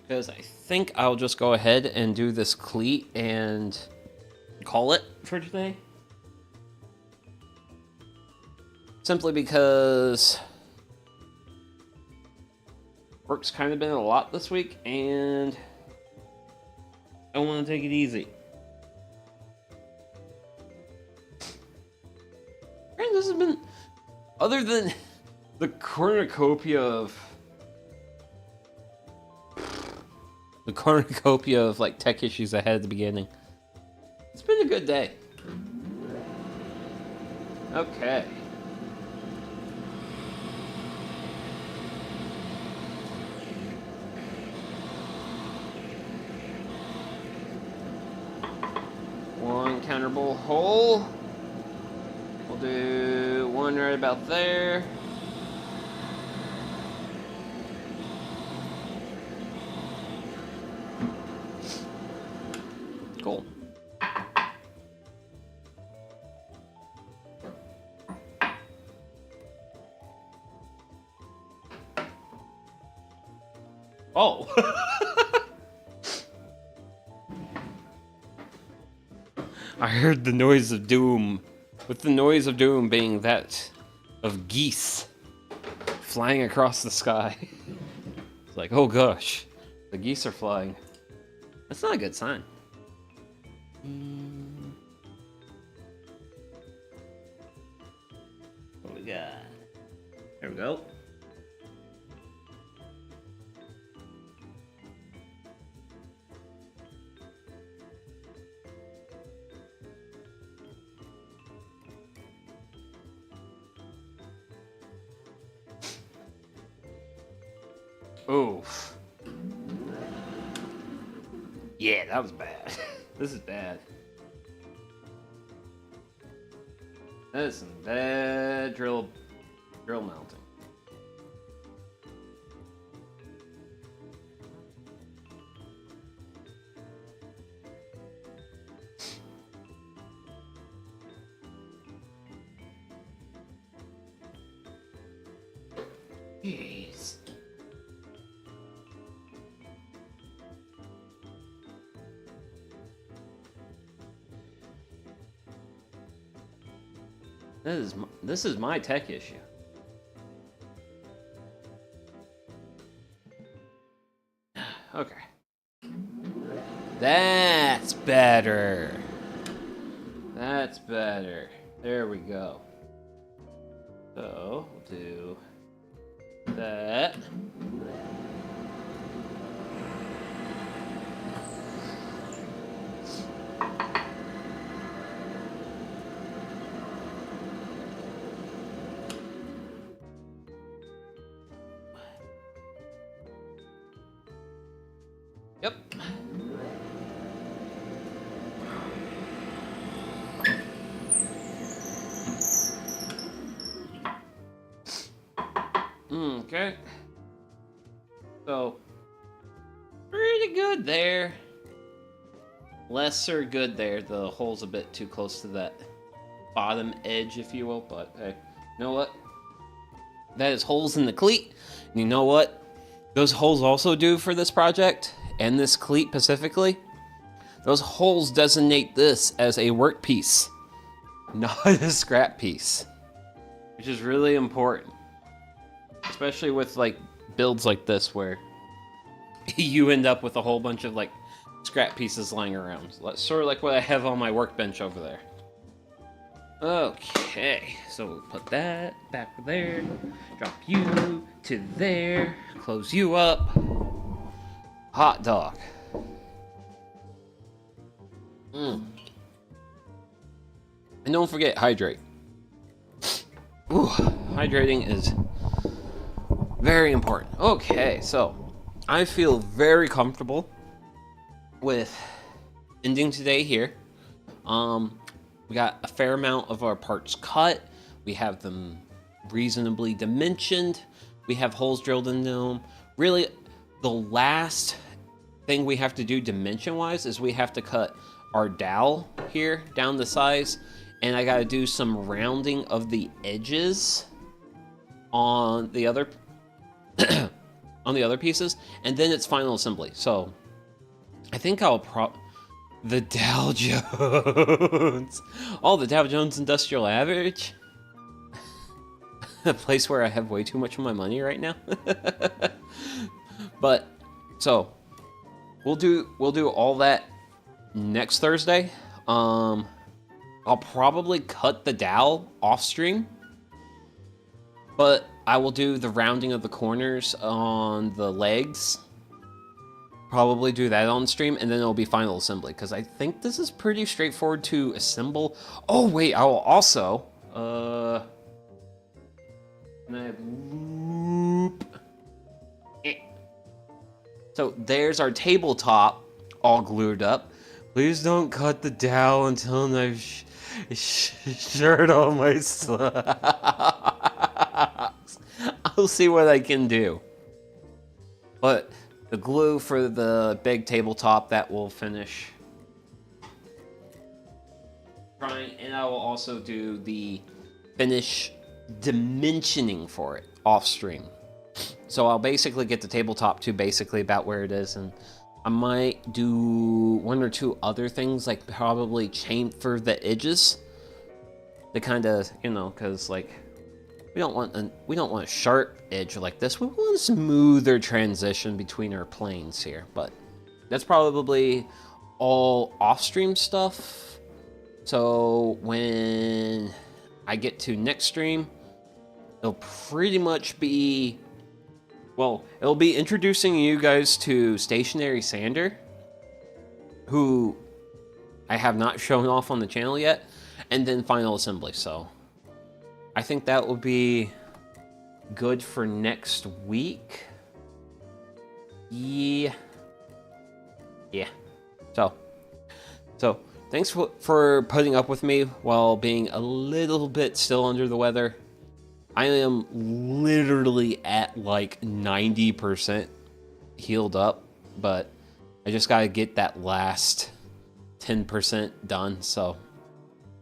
Because I think I'll just go ahead and do this cleat and call it for today. Simply because work's kind of been a lot this week, and I want to take it easy. And this has been, other than the cornucopia of like tech issues I had at the beginning, it's been a good day. Okay. One counterbolt hole. We'll do one right about there. Cool. Oh. I heard the noise of doom, with the noise of doom being that of geese flying across the sky. It's like, oh gosh, the geese are flying. That's not a good sign. What we got? There we go. Oof. Yeah, that was bad. This is bad. That is some bad drill mounting. Jeez. This is my tech issue. Okay. That's better. That's better. There we go. So, we'll do that. Yep. Okay. So, pretty good there. Lesser good there. The hole's a bit too close to that bottom edge, if you will. But hey, you know what? That is holes in the cleat. And you know what? those holes also do for this project, and this cleat specifically, those holes designate this as a work piece, not a scrap piece, which is really important, especially with like builds like this where you end up with a whole bunch of like scrap pieces lying around. Sort of like what I have on my workbench over there. Okay, so we'll put that back there, drop you to there, close you up. Hot dog. And don't forget, hydrate. Ooh, hydrating is very important. Okay, so I feel very comfortable with ending today here. We got a fair amount of our parts cut. We have them reasonably dimensioned. We have holes drilled in them. Really, the last thing we have to do dimension-wise is we have to cut our dowel here down the size, and I gotta do some rounding of the edges on the other on the other pieces, and then it's final assembly. So I think I'll the Dow Jones. Oh, the Dow Jones Industrial Average. A place where I have way too much of my money right now. But so we'll do all that next Thursday. I'll probably cut the dowel off stream, but I will do the rounding of the corners on the legs. Probably do that on stream, and then it'll be final assembly, because I think this is pretty straightforward to assemble. Oh wait, I will also loop. So there's our tabletop all glued up. Please don't cut the dowel until I've shirt all my slacks. I'll see what I can do. But the glue for the big tabletop, that will finish. And I will also do the finish dimensioning for it off stream. So I'll basically get the tabletop to basically about where it is, and I might do one or two other things, like probably chamfer the edges to kind of, you know, because like we don't want a sharp edge like this. We want a smoother transition between our planes here, but that's probably all off-stream stuff. So when I get to next stream, it'll pretty much be, well, it'll be introducing you guys to Stationary Sander, who I have not shown off on the channel yet, and then final assembly. So I think that will be good for next week. Yeah. So thanks for putting up with me while being a little bit still under the weather. I am literally at like 90% healed up, but I just gotta get that last 10% done. So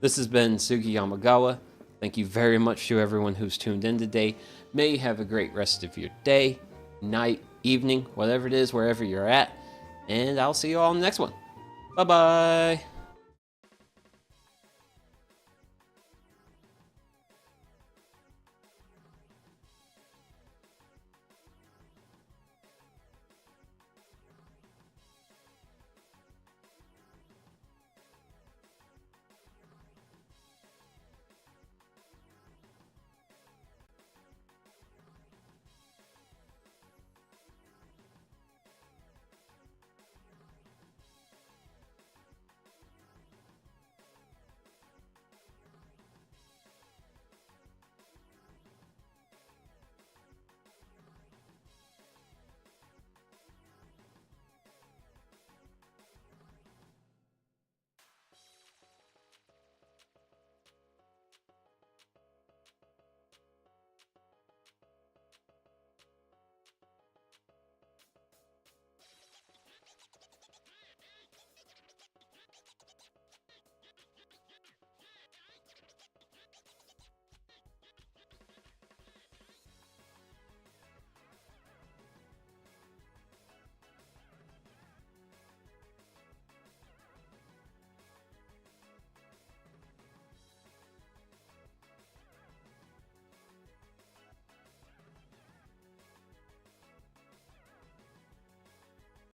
this has been Sugi Yamagawa. Thank you very much to everyone who's tuned in today. May you have a great rest of your day, night, evening, whatever it is, wherever you're at. And I'll see you all in the next one. Bye-bye.